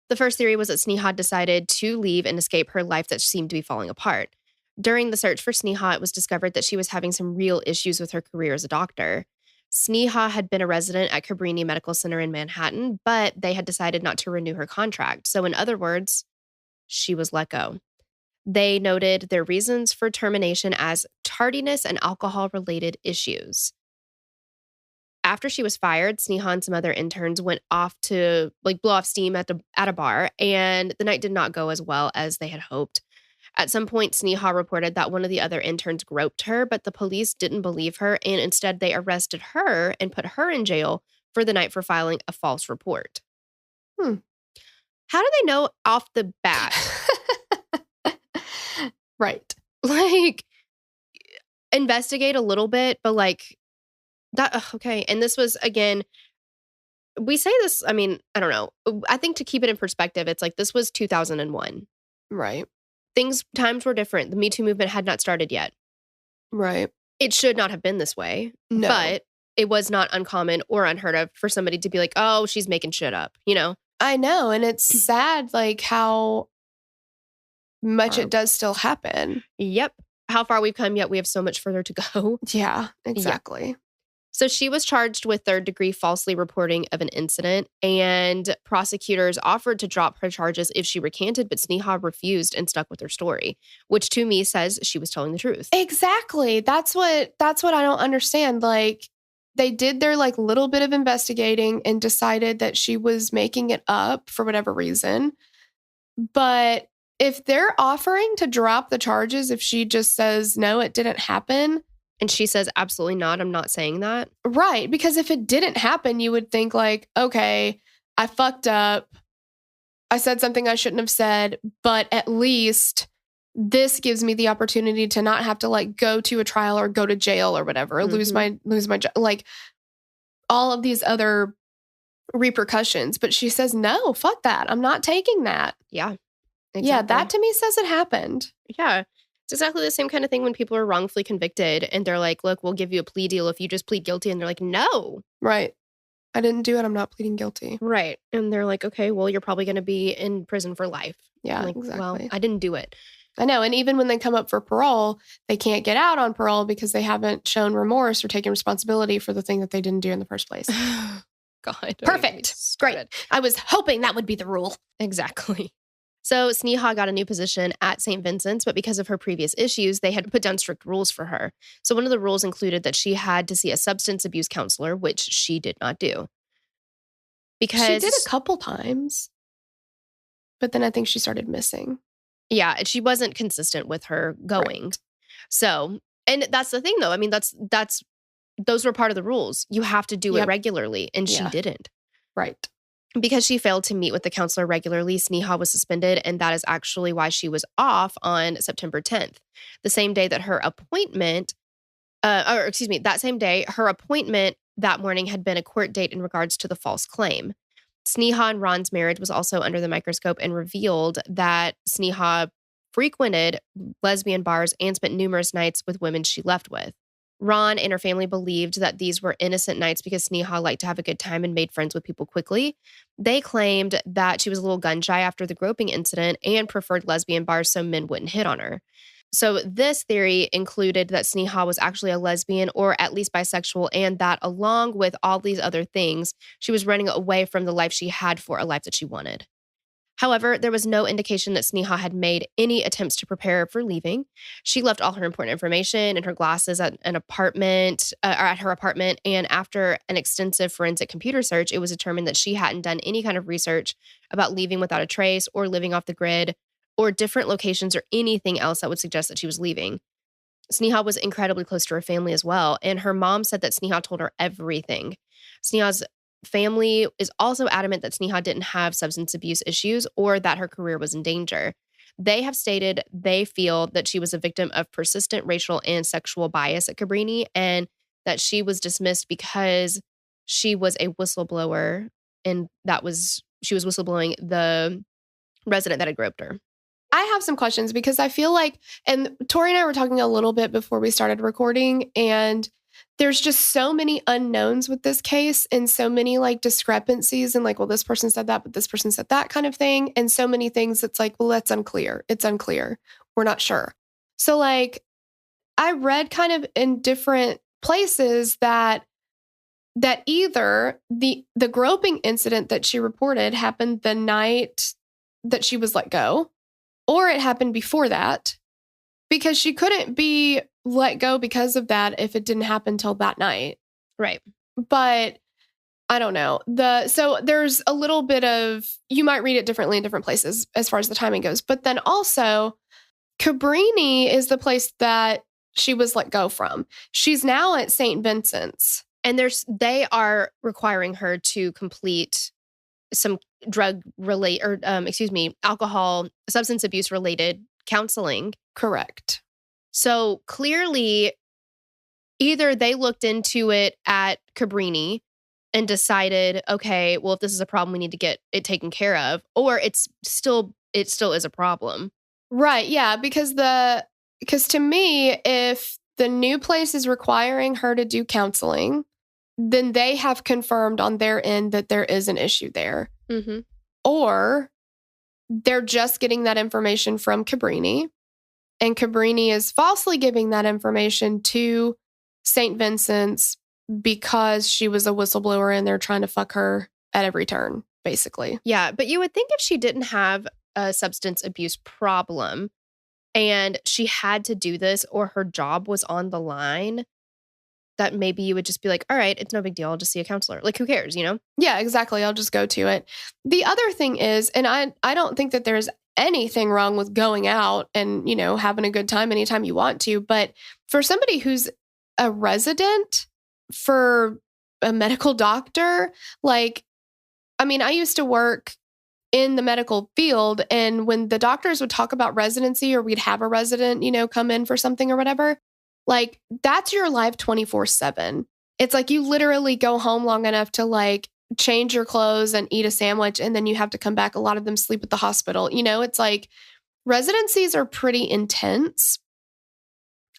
The first theory was that Sneha decided to leave and escape her life that seemed to be falling apart. During the search for Sneha, it was discovered that she was having some real issues with her career as a doctor. Sneha had been a resident at Cabrini Medical Center in Manhattan, but they had decided not to renew her contract. So in other words, she was let go. They noted their reasons for termination as tardiness and alcohol-related issues. After she was fired, Sneha and some other interns went off to blow off steam at a bar, and the night did not go as well as they had hoped. At some point, Sneha reported that one of the other interns groped her, but the police didn't believe her, and instead they arrested her and put her in jail for the night for filing a false report. How do they know off the bat? Right. Investigate a little bit, but that, okay. And this was, again, we say this, I mean, I don't know. I think to keep it in perspective, it's this was 2001. Right. Times were different. The Me Too movement had not started yet. Right. It should not have been this way. No. But it was not uncommon or unheard of for somebody to be like, oh, she's making shit up, I know. And it's sad, how much it does still happen. Yep. How far we've come, yet we have so much further to go. Yeah, exactly. Yeah. So she was charged with third-degree falsely reporting of an incident, and prosecutors offered to drop her charges if she recanted, but Sneha refused and stuck with her story, which to me says she was telling the truth. Exactly. That's what I don't understand. They did their little bit of investigating and decided that she was making it up for whatever reason. But if they're offering to drop the charges, if she just says, no, it didn't happen. And she says, absolutely not. I'm not saying that. Right. Because if it didn't happen, you would think okay, I fucked up. I said something I shouldn't have said, but at least this gives me the opportunity to not have to go to a trial or go to jail or whatever, or lose my job, all of these other repercussions. But she says, no, fuck that. I'm not taking that. Yeah. Exactly. Yeah, that to me says it happened. Yeah. It's exactly the same kind of thing when people are wrongfully convicted and they're like, look, we'll give you a plea deal if you just plead guilty. And they're like, no. Right. I didn't do it. I'm not pleading guilty. Right. And they're like, okay, well, you're probably going to be in prison for life. Yeah, exactly. Well, I didn't do it. I know. And even when they come up for parole, they can't get out on parole because they haven't shown remorse or taken responsibility for the thing that they didn't do in the first place. God. Perfect. Great. I was hoping that would be the rule. Exactly. So Sneha got a new position at St. Vincent's, but because of her previous issues, they had put down strict rules for her. So one of the rules included that she had to see a substance abuse counselor, which she did not do. Because she did a couple times, but then I think she started missing. Yeah, she wasn't consistent with her going. Right. So, and that's the thing though. I mean, those were part of the rules. You have to do it regularly, and she didn't. Right. Because she failed to meet with the counselor regularly, Sneha was suspended, and that is actually why she was off on September 10th, the same day that her appointment, that same day, her appointment that morning had been a court date in regards to the false claim. Sneha and Ron's marriage was also under the microscope and revealed that Sneha frequented lesbian bars and spent numerous nights with women she left with. Ron and her family believed that these were innocent nights because Sneha liked to have a good time and made friends with people quickly. They claimed that she was a little gun shy after the groping incident and preferred lesbian bars so men wouldn't hit on her. So this theory included that Sneha was actually a lesbian or at least bisexual, and that along with all these other things, she was running away from the life she had for a life that she wanted. However, there was no indication that Sneha had made any attempts to prepare for leaving. She left all her important information and her glasses at an apartment, or at her apartment. And after an extensive forensic computer search, it was determined that she hadn't done any kind of research about leaving without a trace or living off the grid or different locations or anything else that would suggest that she was leaving. Sneha was incredibly close to her family as well. And her mom said that Sneha told her everything. Sneha's family is also adamant that Sneha didn't have substance abuse issues or that her career was in danger. They have stated they feel that she was a victim of persistent racial and sexual bias at Cabrini and that she was dismissed because she was a whistleblower and she was whistleblowing the resident that had groped her. I have some questions because I feel like, and Tori and I were talking a little bit before we started recording, and there's just so many unknowns with this case and so many like discrepancies and like, well, this person said that, but this person said that kind of thing. And so many things that's like, well, that's unclear. It's unclear. We're not sure. So like I read kind of in different places that either the groping incident that she reported happened the night that she was let go, or it happened before that, because she couldn't be let go because of that if it didn't happen till that night. Right. But I don't know. So there's a little bit of, you might read it differently in different places as far as the timing goes. But then also, Cabrini is the place that she was let go from. She's now at St. Vincent's. And they are requiring her to complete some alcohol, substance abuse related counseling. Correct. So clearly, either they looked into it at Cabrini and decided, okay, well, if this is a problem, we need to get it taken care of, or it still is a problem. Right. Yeah. Because to me, if the new place is requiring her to do counseling, then they have confirmed on their end that there is an issue there. Mm-hmm. Or they're just getting that information from Cabrini, and Cabrini is falsely giving that information to St. Vincent's because she was a whistleblower and they're trying to fuck her at every turn, basically. Yeah, but you would think if she didn't have a substance abuse problem and she had to do this or her job was on the line, that maybe you would just be like, all right, it's no big deal. I'll just see a counselor. Like, who cares, you know? Yeah, exactly. I'll just go to it. The other thing is, and I don't think that there's anything wrong with going out and, you know, having a good time anytime you want to. But for somebody who's a resident, for a medical doctor, like, I mean, I used to work in the medical field, and when the doctors would talk about residency or we'd have a resident, you know, come in for something or whatever, like, that's your life 24/7. It's like you literally go home long enough to like change your clothes and eat a sandwich, and then you have to come back. A lot of them sleep at the hospital. You know, it's like residencies are pretty intense.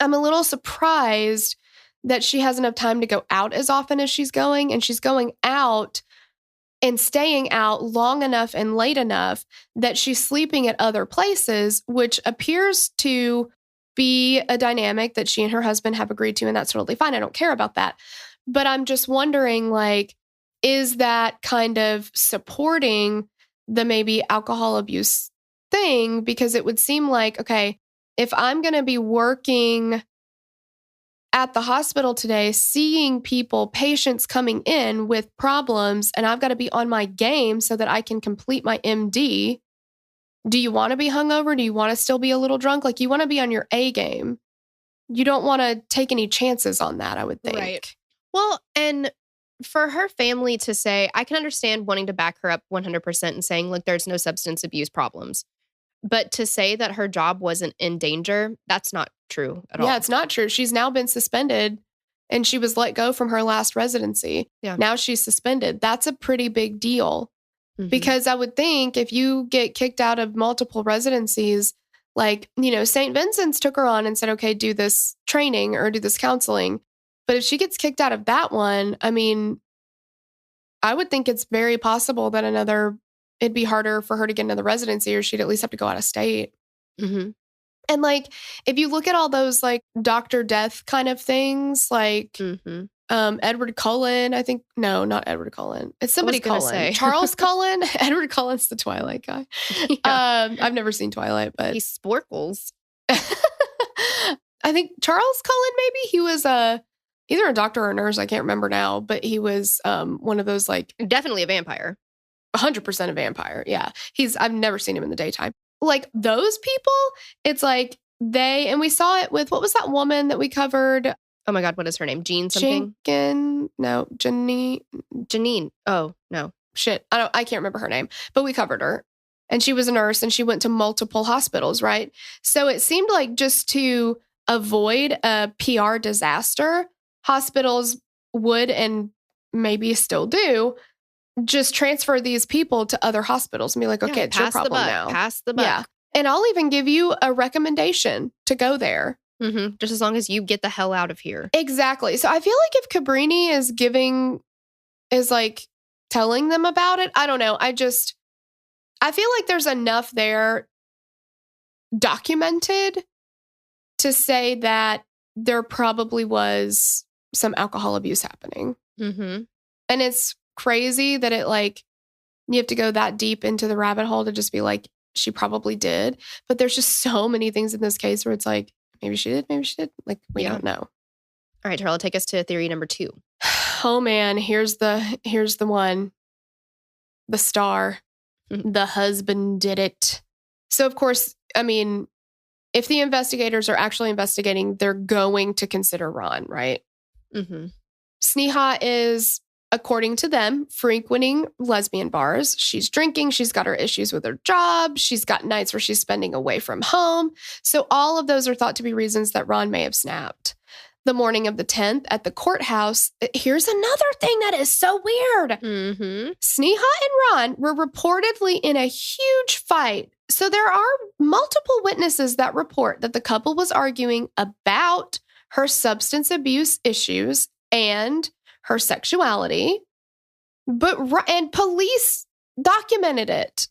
I'm a little surprised that she has enough time to go out as often as she's going, and she's going out and staying out long enough and late enough that she's sleeping at other places, which appears to be a dynamic that she and her husband have agreed to, and that's totally fine. I don't care about that. But I'm just wondering, like, is that kind of supporting the maybe alcohol abuse thing? Because it would seem like, okay, if I'm going to be working at the hospital today, seeing people, patients coming in with problems, and I've got to be on my game so that I can complete my MD. Do you want to be hungover? Do you want to still be a little drunk? Like, you want to be on your A game. You don't want to take any chances on that, I would think. Right. Well, and for her family to say, I can understand wanting to back her up 100% and saying, look, there's no substance abuse problems. But to say that her job wasn't in danger, that's not true at all. Yeah, it's not true. She's now been suspended, and she was let go from her last residency. Yeah. Now she's suspended. That's a pretty big deal. Mm-hmm. Because I would think if you get kicked out of multiple residencies, like, you know, St. Vincent's took her on and said, okay, do this training or do this counseling. But if she gets kicked out of that one, I mean, I would think it's very possible that it'd be harder for her to get another residency, or she'd at least have to go out of state. Mm-hmm. And like, if you look at all those like Dr. Death kind of things, like Edward Cullen, I think, no, not Edward Cullen. It's somebody Cullen. Charles Cullen. Edward Cullen's the Twilight guy. Yeah. I've never seen Twilight, but. He sporkles. I think Charles Cullen, maybe he was either a doctor or a nurse. I can't remember now, but he was one of those like. Definitely a vampire. 100% a vampire. Yeah. I've never seen him in the daytime. Like those people, it's like and we saw it with, what was that woman that we covered? Oh my God, what is her name? Jean something? Janine. Oh, no. Shit. I can't remember her name, but we covered her. And she was a nurse and she went to multiple hospitals, right? So it seemed like just to avoid a PR disaster, hospitals would, and maybe still do, just transfer these people to other hospitals and be like, okay, it's your problem now. Pass the buck. Yeah. And I'll even give you a recommendation to go there. Mm-hmm. Just as long as you get the hell out of here. Exactly. So I feel like if Cabrini is like telling them about it, I don't know. I feel like there's enough there documented to say that there probably was some alcohol abuse happening. Mm-hmm. And it's crazy that it like, you have to go that deep into the rabbit hole to just be like, she probably did. But there's just so many things in this case where it's like, maybe she did, maybe she did. Like, we don't know. All right, Charlotte, take us to theory number 2. Oh man, here's the one. The star. The husband did it. So of course, I mean, if the investigators are actually investigating, they're going to consider Ron, right? Mm-hmm. Sneha is, according to them, frequenting lesbian bars. She's drinking. She's got her issues with her job. She's got nights where she's spending away from home. So all of those are thought to be reasons that Ron may have snapped. The morning of the 10th at the courthouse, here's another thing that is so weird. Mm-hmm. Sneha and Ron were reportedly in a huge fight. So there are multiple witnesses that report that the couple was arguing about her substance abuse issues and her sexuality, and police documented it.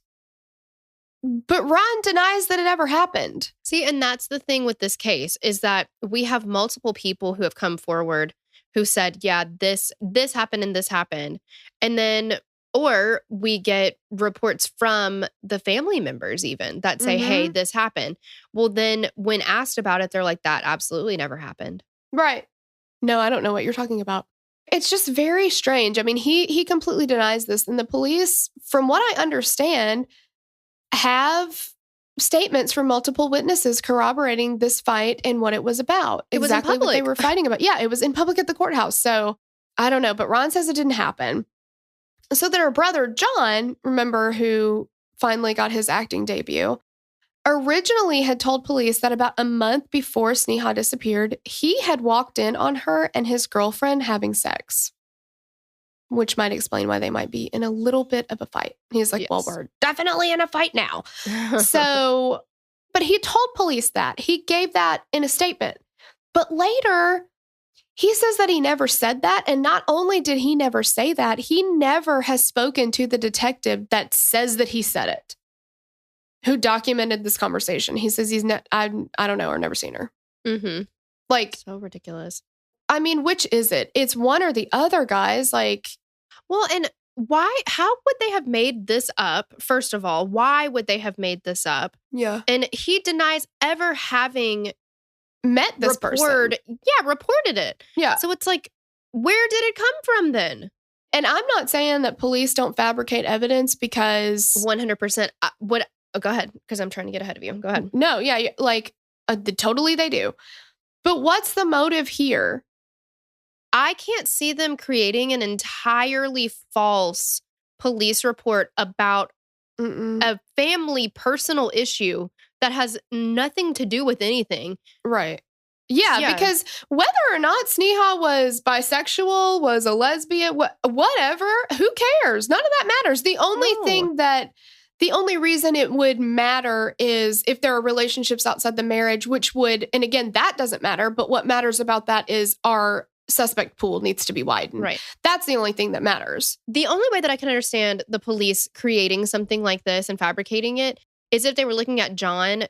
But Ron denies that it ever happened. See, and that's the thing with this case, is that we have multiple people who have come forward who said, yeah, this happened and this happened. And then, or we get reports from the family members even that say, hey, this happened. Well, then when asked about it, they're like, that absolutely never happened. Right. No, I don't know what you're talking about. It's just very strange. I mean, he completely denies this. And the police, from what I understand, have statements from multiple witnesses corroborating this fight and what it was about. It exactly was in public. What they were fighting about. Yeah, it was in public at the courthouse. So I don't know, but Ron says it didn't happen. So that her brother, John, remember, who finally got his acting debut, originally had told police that about a month before Sneha disappeared, he had walked in on her and his girlfriend having sex, which might explain why they might be in a little bit of a fight. He's like, yes. Well, we're definitely in a fight now. So, but he told police that. He gave that in a statement. But later, he says that he never said that. And not only did he never say that, he never has spoken to the detective that says that he said it, who documented this conversation. He says I don't know, or never seen her. Mm-hmm. Like, so ridiculous. I mean, which is it? It's one or the other, guys. Like, well, and how would they have made this up? First of all, why would they have made this up? Yeah. And he denies ever having met this person. Yeah, reported it. Yeah. So it's like, where did it come from then? And I'm not saying that police don't fabricate evidence, because 100%. Go ahead, because I'm trying to get ahead of you. Go ahead. No, yeah, like totally they do. But what's the motive here? I can't see them creating an entirely false police report about a family personal issue that has nothing to do with anything. Right. Yeah, because whether or not Sneha was bisexual, was a lesbian, whatever, who cares? None of that matters. The only reason it would matter is if there are relationships outside the marriage, which would, and again, that doesn't matter. But what matters about that is our suspect pool needs to be widened. Right. That's the only thing that matters. The only way that I can understand the police creating something like this and fabricating it is if they were looking at John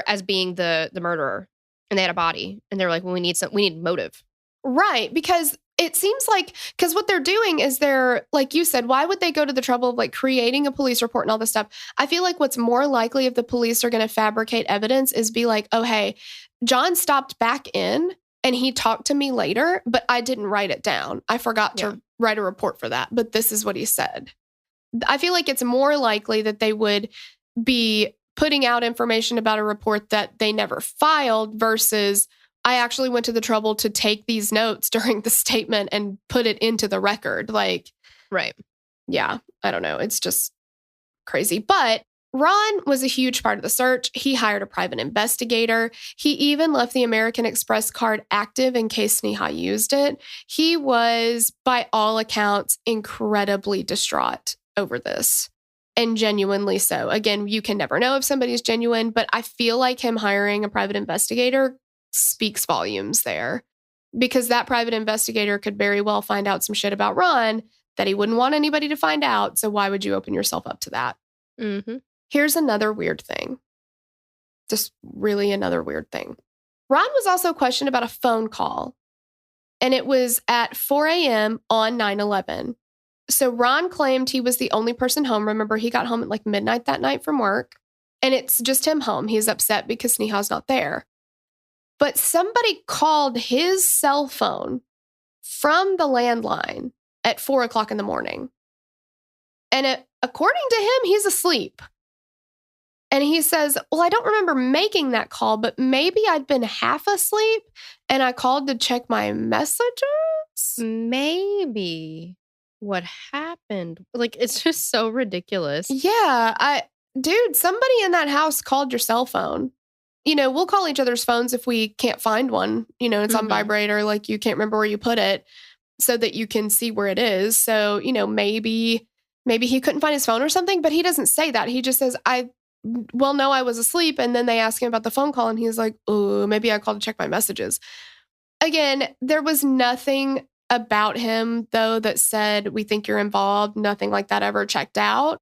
as being the murderer, and they had a body, and they were like, well, we need motive. Right. Because it seems like, because what they're doing is they're, like you said, why would they go to the trouble of like creating a police report and all this stuff? I feel like what's more likely if the police are going to fabricate evidence is be like, oh, hey, John stopped back in and he talked to me later, but I didn't write it down. I forgot to write a report for that, but this is what he said. I feel like it's more likely that they would be putting out information about a report that they never filed versus I actually went to the trouble to take these notes during the statement and put it into the record. Like, right. Yeah, I don't know. It's just crazy. But Ron was a huge part of the search. He hired a private investigator. He even left the American Express card active in case Sneha used it. He was, by all accounts, incredibly distraught over this. And genuinely so. Again, you can never know if somebody's genuine, but I feel like him hiring a private investigator speaks volumes there, because that private investigator could very well find out some shit about Ron that he wouldn't want anybody to find out. So why would you open yourself up to that? Mm-hmm. Here's another weird thing. Just really another weird thing. Ron was also questioned about a phone call, and it was at 4 a.m. on 9/11. So Ron claimed he was the only person home. Remember, he got home at like midnight that night from work, and it's just him home. He's upset because Sneha's not there. But somebody called his cell phone from the landline at 4 o'clock in the morning. And according to him, he's asleep. And he says, well, I don't remember making that call, but maybe I'd been half asleep and I called to check my messages. Maybe what happened. Like, it's just so ridiculous. Yeah. Dude, somebody in that house called your cell phone. You know, we'll call each other's phones if we can't find one. You know, it's on vibrator, like you can't remember where you put it so that you can see where it is. So, you know, maybe he couldn't find his phone or something, but he doesn't say that. He just says, I was asleep. And then they ask him about the phone call and he's like, oh, maybe I called to check my messages. Again, there was nothing about him, though, that said, we think you're involved. Nothing like that ever checked out.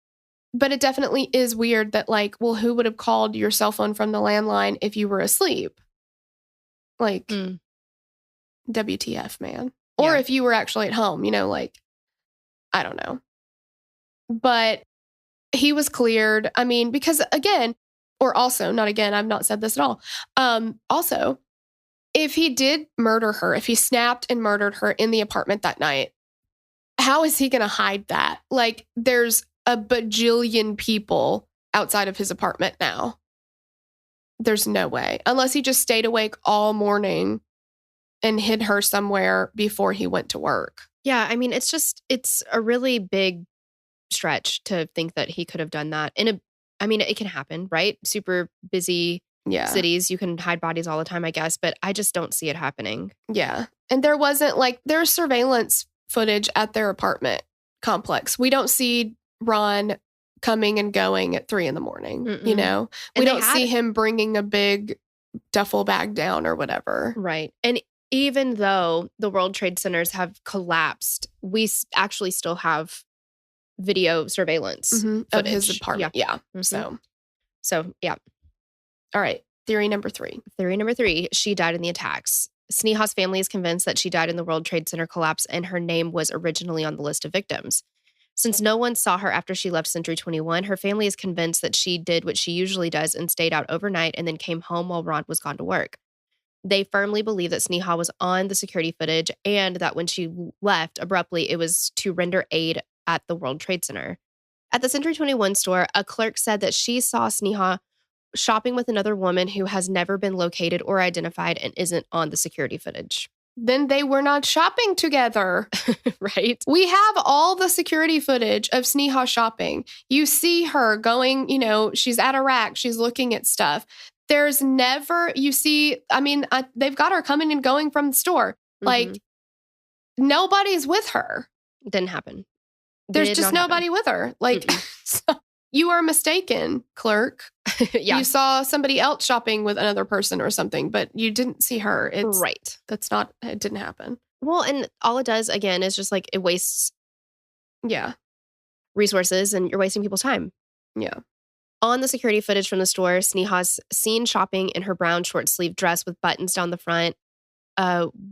But it definitely is weird that, like, well, who would have called your cell phone from the landline if you were asleep? Like, WTF, man. Or if you were actually at home, you know, like, I don't know. But he was cleared. I mean, because again, or also, not again, I've not said this at all. Also, if he did murder her, if he snapped and murdered her in the apartment that night, how is he going to hide that? Like, there's a bajillion people outside of his apartment now. There's no way. Unless he just stayed awake all morning and hid her somewhere before he went to work. Yeah, I mean, it's a really big stretch to think that he could have done that. I mean, it can happen, right? Super busy cities, you can hide bodies all the time, I guess, but I just don't see it happening. Yeah. And there wasn't there's surveillance footage at their apartment complex. We don't see Ron coming and going at 3 a.m, you know? We don't see him bringing a big duffel bag down or whatever. Right. And even though the World Trade Centers have collapsed, we actually still have video surveillance of his apartment. Yeah. So, yeah. All right. Theory number 3. Theory number 3, she died in the attacks. Sneha's family is convinced that she died in the World Trade Center collapse and her name was originally on the list of victims. Since no one saw her after she left Century 21, her family is convinced that she did what she usually does and stayed out overnight and then came home while Ron was gone to work. They firmly believe that Sneha was on the security footage and that when she left abruptly, it was to render aid at the World Trade Center. At the Century 21 store, a clerk said that she saw Sneha shopping with another woman who has never been located or identified and isn't on the security footage. Then they were not shopping together. Right? We have all the security footage of Sneha shopping. You see her going, you know, she's at a rack, she's looking at stuff. There's never, you see, I mean, they've got her coming and going from the store. Like, nobody's with her. Didn't happen. There's just nobody with her. Like, so you are mistaken, clerk. Yeah. You saw somebody else shopping with another person or something, but you didn't see her. It's right. It didn't happen. Well, and all it does, again, is just like it wastes resources and you're wasting people's time. Yeah. On the security footage from the store, Sneha's seen shopping in her brown short sleeve dress with buttons down the front,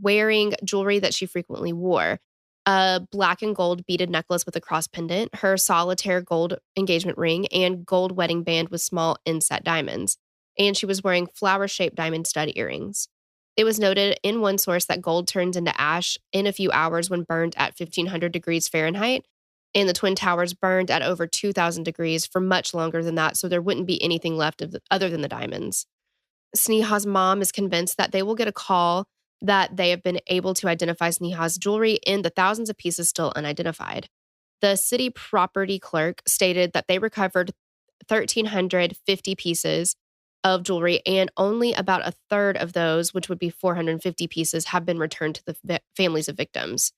wearing jewelry that she frequently wore. A black and gold beaded necklace with a cross pendant, her solitaire gold engagement ring, and gold wedding band with small inset diamonds. And she was wearing flower-shaped diamond stud earrings. It was noted in one source that gold turns into ash in a few hours when burned at 1,500 degrees Fahrenheit, and the Twin Towers burned at over 2,000 degrees for much longer than that, so there wouldn't be anything left other than the diamonds. Sneha's mom is convinced that they will get a call that they have been able to identify Sneha's jewelry in the thousands of pieces still unidentified. The city property clerk stated that they recovered 1,350 pieces of jewelry, and only about a third of those, which would be 450 pieces, have been returned to the families of victims.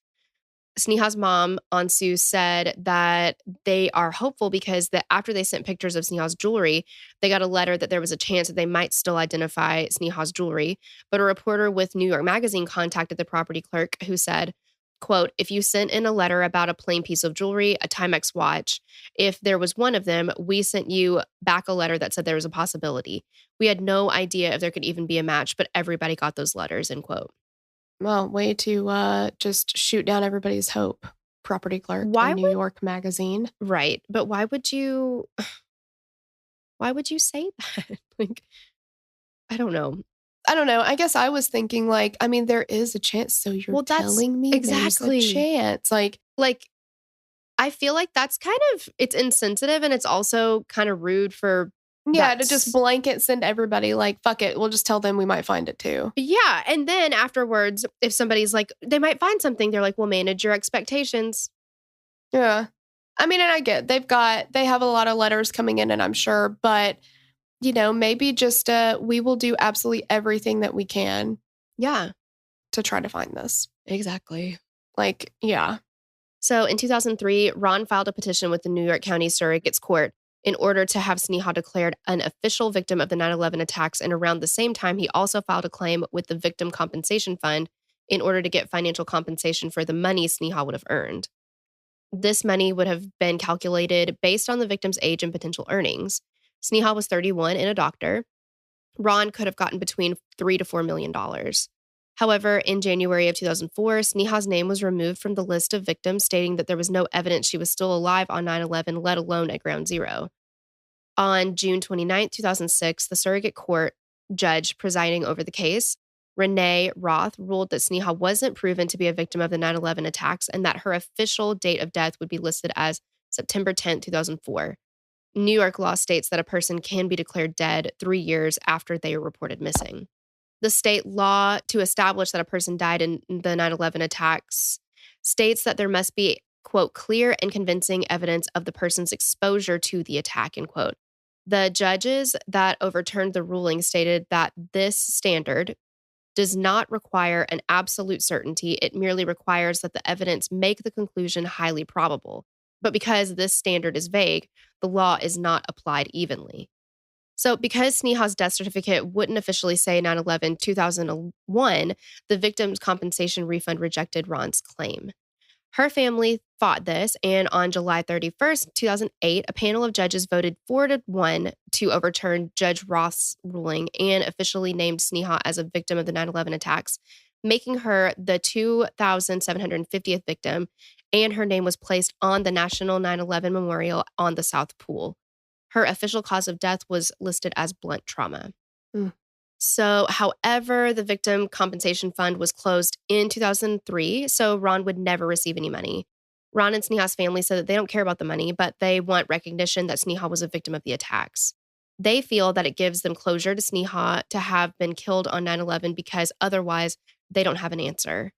Sneha's mom, Ansu, said that they are hopeful because that after they sent pictures of Sneha's jewelry, they got a letter that there was a chance that they might still identify Sneha's jewelry. But a reporter with New York Magazine contacted the property clerk who said, quote, if you sent in a letter about a plain piece of jewelry, a Timex watch, if there was one of them, we sent you back a letter that said there was a possibility. We had no idea if there could even be a match, but everybody got those letters, end quote. Well, way to just shoot down everybody's hope. Property clerk in New York Magazine. Right. But why would you say that? Like, I don't know. I guess I was thinking there is a chance. So you're telling me exactly. There's a chance. Like, I feel like that's kind of, it's insensitive and it's also kind of rude for. Yeah, to just blanket send everybody fuck it. We'll just tell them we might find it too. Yeah. And then afterwards, if somebody's they might find something, they're like, well, manage your expectations. Yeah. And I get they have a lot of letters coming in, and I'm sure, but maybe just we will do absolutely everything that we can. Yeah. To try to find this. Exactly. Yeah. So in 2003, Ron filed a petition with the New York County Surrogates Court in order to have Sneha declared an official victim of the 9/11 attacks. And around the same time, he also filed a claim with the Victim Compensation Fund in order to get financial compensation for the money Sneha would have earned. This money would have been calculated based on the victim's age and potential earnings. Sneha was 31 and a doctor. Ron could have gotten between $3 to $4 million. However, in January of 2004, Sneha's name was removed from the list of victims, stating that there was no evidence she was still alive on 9/11, let alone at Ground Zero. On June 29, 2006, the surrogate court judge presiding over the case, Renee Roth, ruled that Sneha wasn't proven to be a victim of the 9/11 attacks and that her official date of death would be listed as September 10, 2004. New York law states that a person can be declared dead 3 years after they are reported missing. The state law to establish that a person died in the 9/11 attacks states that there must be, quote, clear and convincing evidence of the person's exposure to the attack, end quote. The judges that overturned the ruling stated that this standard does not require an absolute certainty. It merely requires that the evidence make the conclusion highly probable. But because this standard is vague, the law is not applied evenly. So because Sneha's death certificate wouldn't officially say 9/11-2001, the victim's compensation refund rejected Ron's claim. Her family fought this, and on July 31st, 2008, a panel of judges voted 4-1 to overturn Judge Roth's ruling and officially named Sneha as a victim of the 9/11 attacks, making her the 2,750th victim, and her name was placed on the National 9/11 Memorial on the South Pool. Her official cause of death was listed as blunt trauma. So, however, the Victim Compensation Fund was closed in 2003, so Ron would never receive any money. Ron and Sneha's family said that they don't care about the money, but they want recognition that Sneha was a victim of the attacks. They feel that it gives them closure to Sneha to have been killed on 9/11 because otherwise they don't have an answer.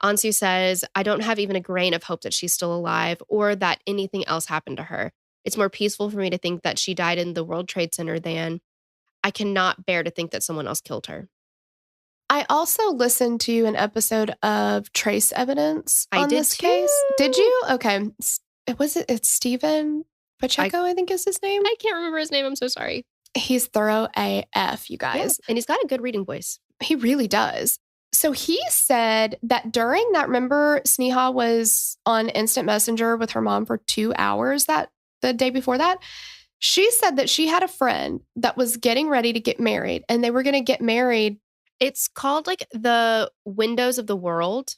Ansu says, I don't have even a grain of hope that she's still alive or that anything else happened to her. It's more peaceful for me to think that she died in the World Trade Center than I cannot bear to think that someone else killed her. I also listened to an episode of Trace Evidence on this case. Did you? Okay. It's Stephen Pacheco, I think is his name. I can't remember his name. I'm so sorry. He's thorough AF, you guys. Yeah, and he's got a good reading voice. He really does. So he said that during that, remember, Sneha was on Instant Messenger with her mom for 2 hours the day before that. She said that she had a friend that was getting ready to get married, and they were going to get married. It's called like the Windows of the World.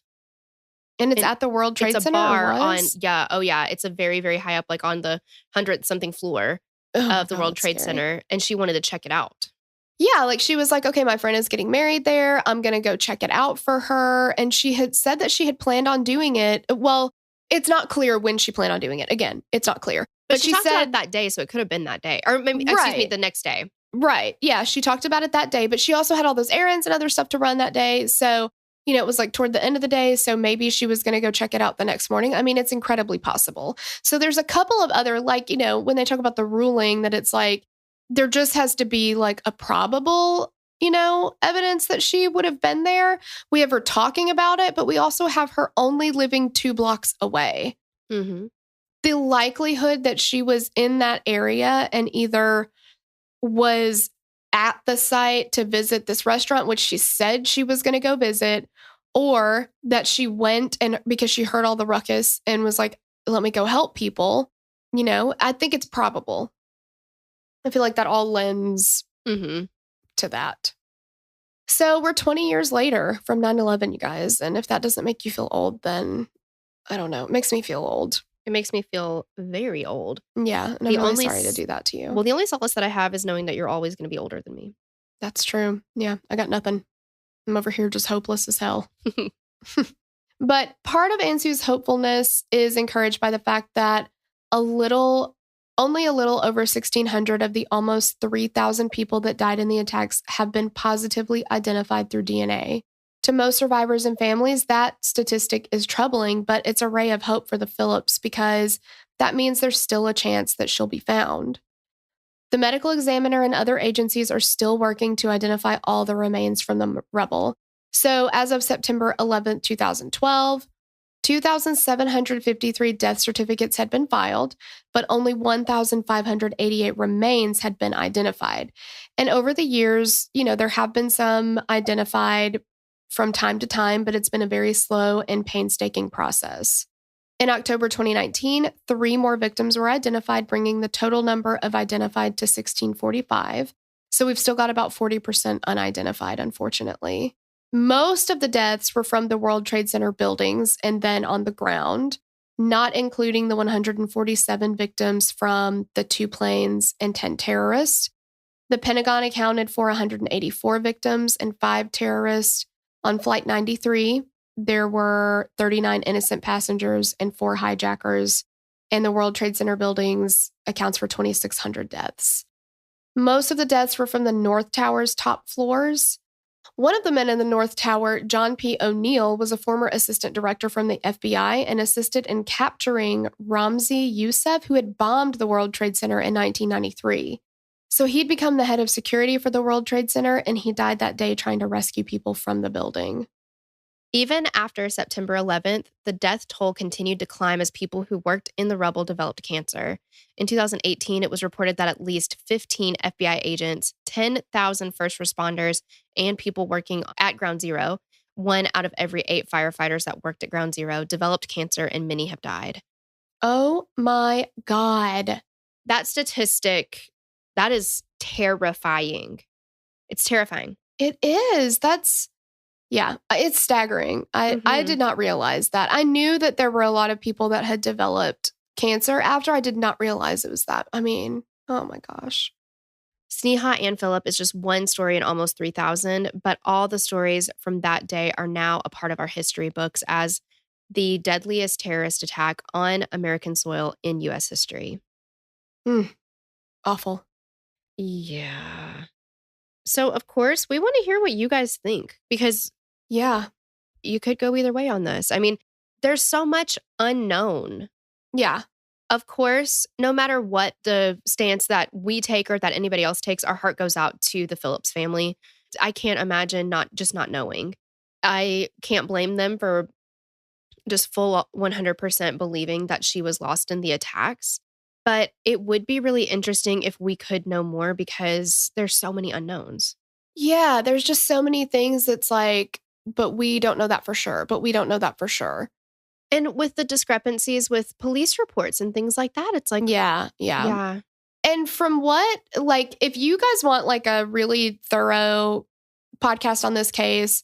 And it's at the World Trade Center. It's a bar on, was? yeah. Oh, yeah. It's a very, very high up, like on the 100th something floor of the World Trade Center. And she wanted to check it out. Yeah, like she was like, okay, my friend is getting married there. I'm going to go check it out for her. And she had said that she had planned on doing it. Well, it's not clear when she planned on doing it. Again, it's not clear. But she talked about it that day, so it could have been that day. Or maybe, excuse me, the next day. Right. Yeah, she talked about it that day, but she also had all those errands and other stuff to run that day. So, you know, it was like toward the end of the day. So maybe she was going to go check it out the next morning. I mean, it's incredibly possible. So there's a couple of other, like, you know, when they talk about the ruling, that it's like, there just has to be like a probable, you know, evidence that she would have been there. We have her talking about it, but we also have her only living 2 blocks away. Mm-hmm. The likelihood that she was in that area and either was at the site to visit this restaurant, which she said she was going to go visit, or that she went and because she heard all the ruckus and was like, let me go help people. You know, I think it's probable. I feel like that all lends to that. So we're 20 years later from 9/11, you guys. And if that doesn't make you feel old, then I don't know. It makes me feel old. It makes me feel very old. Yeah. And I'm really sorry to do that to you. Well, the only solace that I have is knowing that you're always going to be older than me. That's true. Yeah. I got nothing. I'm over here just hopeless as hell. But part of Ansu's hopefulness is encouraged by the fact that only a little over 1,600 of the almost 3,000 people that died in the attacks have been positively identified through DNA. To most survivors and families, that statistic is troubling, but it's a ray of hope for the Phillips because that means there's still a chance that she'll be found. The medical examiner and other agencies are still working to identify all the remains from the rubble. So as of September 11th, 2012, 2,753 death certificates had been filed, but only 1,588 remains had been identified. And over the years, you know, there have been some identified from time to time, but it's been a very slow and painstaking process. In October 2019, 3 more victims were identified, bringing the total number of identified to 1,645. So we've still got about 40% unidentified, unfortunately. Most of the deaths were from the World Trade Center buildings and then on the ground, not including the 147 victims from the 2 planes and 10 terrorists. The Pentagon accounted for 184 victims and 5 terrorists. On Flight 93, there were 39 innocent passengers and 4 hijackers, and the World Trade Center buildings accounts for 2,600 deaths. Most of the deaths were from the North Tower's top floors. One of the men in the North Tower, John P. O'Neill, was a former assistant director from the FBI and assisted in capturing Ramzi Youssef, who had bombed the World Trade Center in 1993. So he'd become the head of security for the World Trade Center, and he died that day trying to rescue people from the building. Even after September 11th, the death toll continued to climb as people who worked in the rubble developed cancer. In 2018, it was reported that at least 15 FBI agents, 10,000 first responders, and people working at Ground Zero, 1 out of every 8 firefighters that worked at Ground Zero, developed cancer, and many have died. Oh my God. That statistic, that is terrifying. It's terrifying. It is. Yeah, it's staggering. I did not realize that. I knew that there were a lot of people that had developed cancer after. I did not realize it was that. I mean, oh my gosh. Sneha Anne Philip is just one story in almost 3,000, but all the stories from that day are now a part of our history books as the deadliest terrorist attack on American soil in U.S. history. Awful. Yeah. So, of course, we want to hear what you guys think because you could go either way on this. I mean, there's so much unknown. Yeah. Of course, no matter what the stance that we take or that anybody else takes, our heart goes out to the Phillips family. I can't imagine not knowing. I can't blame them for just full 100% believing that she was lost in the attacks. But it would be really interesting if we could know more because there's so many unknowns. Yeah, there's just so many things that's like, but we don't know that for sure. But we don't know that for sure. And with the discrepancies with police reports and things like that, it's like, yeah. And from what, like, if you guys want like a really thorough podcast on this case,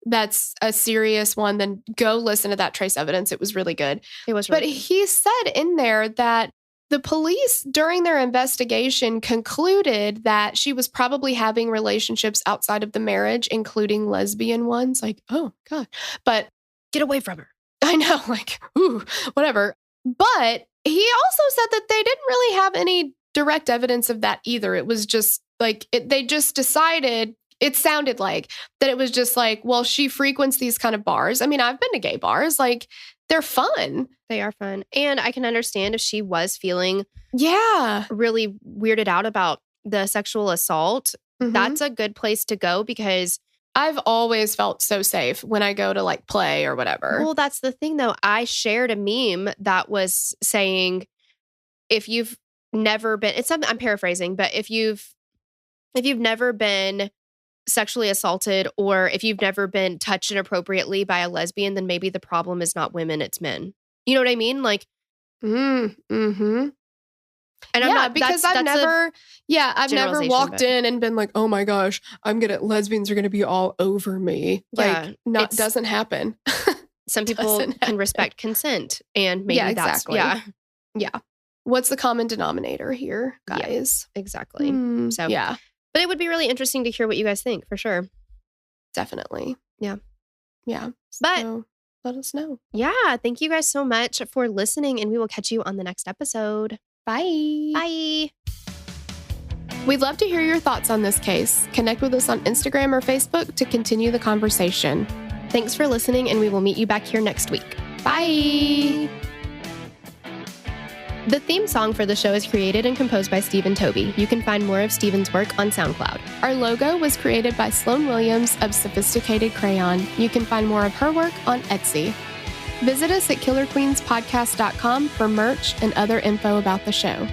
that's a serious one, then go listen to that Trace Evidence. It was really good. It was really But good. he said in there that the police, during their investigation, concluded that she was probably having relationships outside of the marriage, including lesbian ones. Like, oh, God. But Get away from her. I know, like, ooh, whatever. But he also said that they didn't really have any direct evidence of that either. It was just like, they just decided, it sounded like that it was just like, well, she frequents these kind of bars. I mean, I've been to gay bars. Like, they're fun. They are fun. And I can understand if she was feeling Yeah. really weirded out about the sexual assault. Mhm. That's a good place to go because I've always felt so safe when I go to like play or whatever. well, that's the thing though. I shared a meme that was saying if you've never been, it's something I'm paraphrasing, but if you've never been sexually assaulted or if you've never been touched inappropriately by a lesbian, then maybe the problem is not women, it's men. You know what I mean? Like, mm-hmm. and Yeah, because I've never generalization, walked but- in and been like, oh my gosh, lesbians are gonna be all over me. Yeah, Like, doesn't happen. some people doesn't can happen. respect consent and maybe Yeah, that's, exactly. yeah, What's the common denominator here, Yeah. guys? exactly. So, yeah, but it would be really interesting to hear what you guys think for sure. definitely. Yeah. Yeah. But So let us know. yeah, thank you guys so much for listening and we will catch you on the next episode. Bye. Bye. We'd love to hear your thoughts on this case. Connect with us on Instagram or Facebook to continue the conversation. Thanks for listening and we will meet you back here next week. Bye. The theme song for the show is created and composed by Stephen Toby. You can find more of Stephen's work on SoundCloud. Our logo was created by Sloan Williams of Sophisticated Crayon. You can find more of her work on Etsy. Visit us at killerqueenspodcast.com for merch and other info about the show.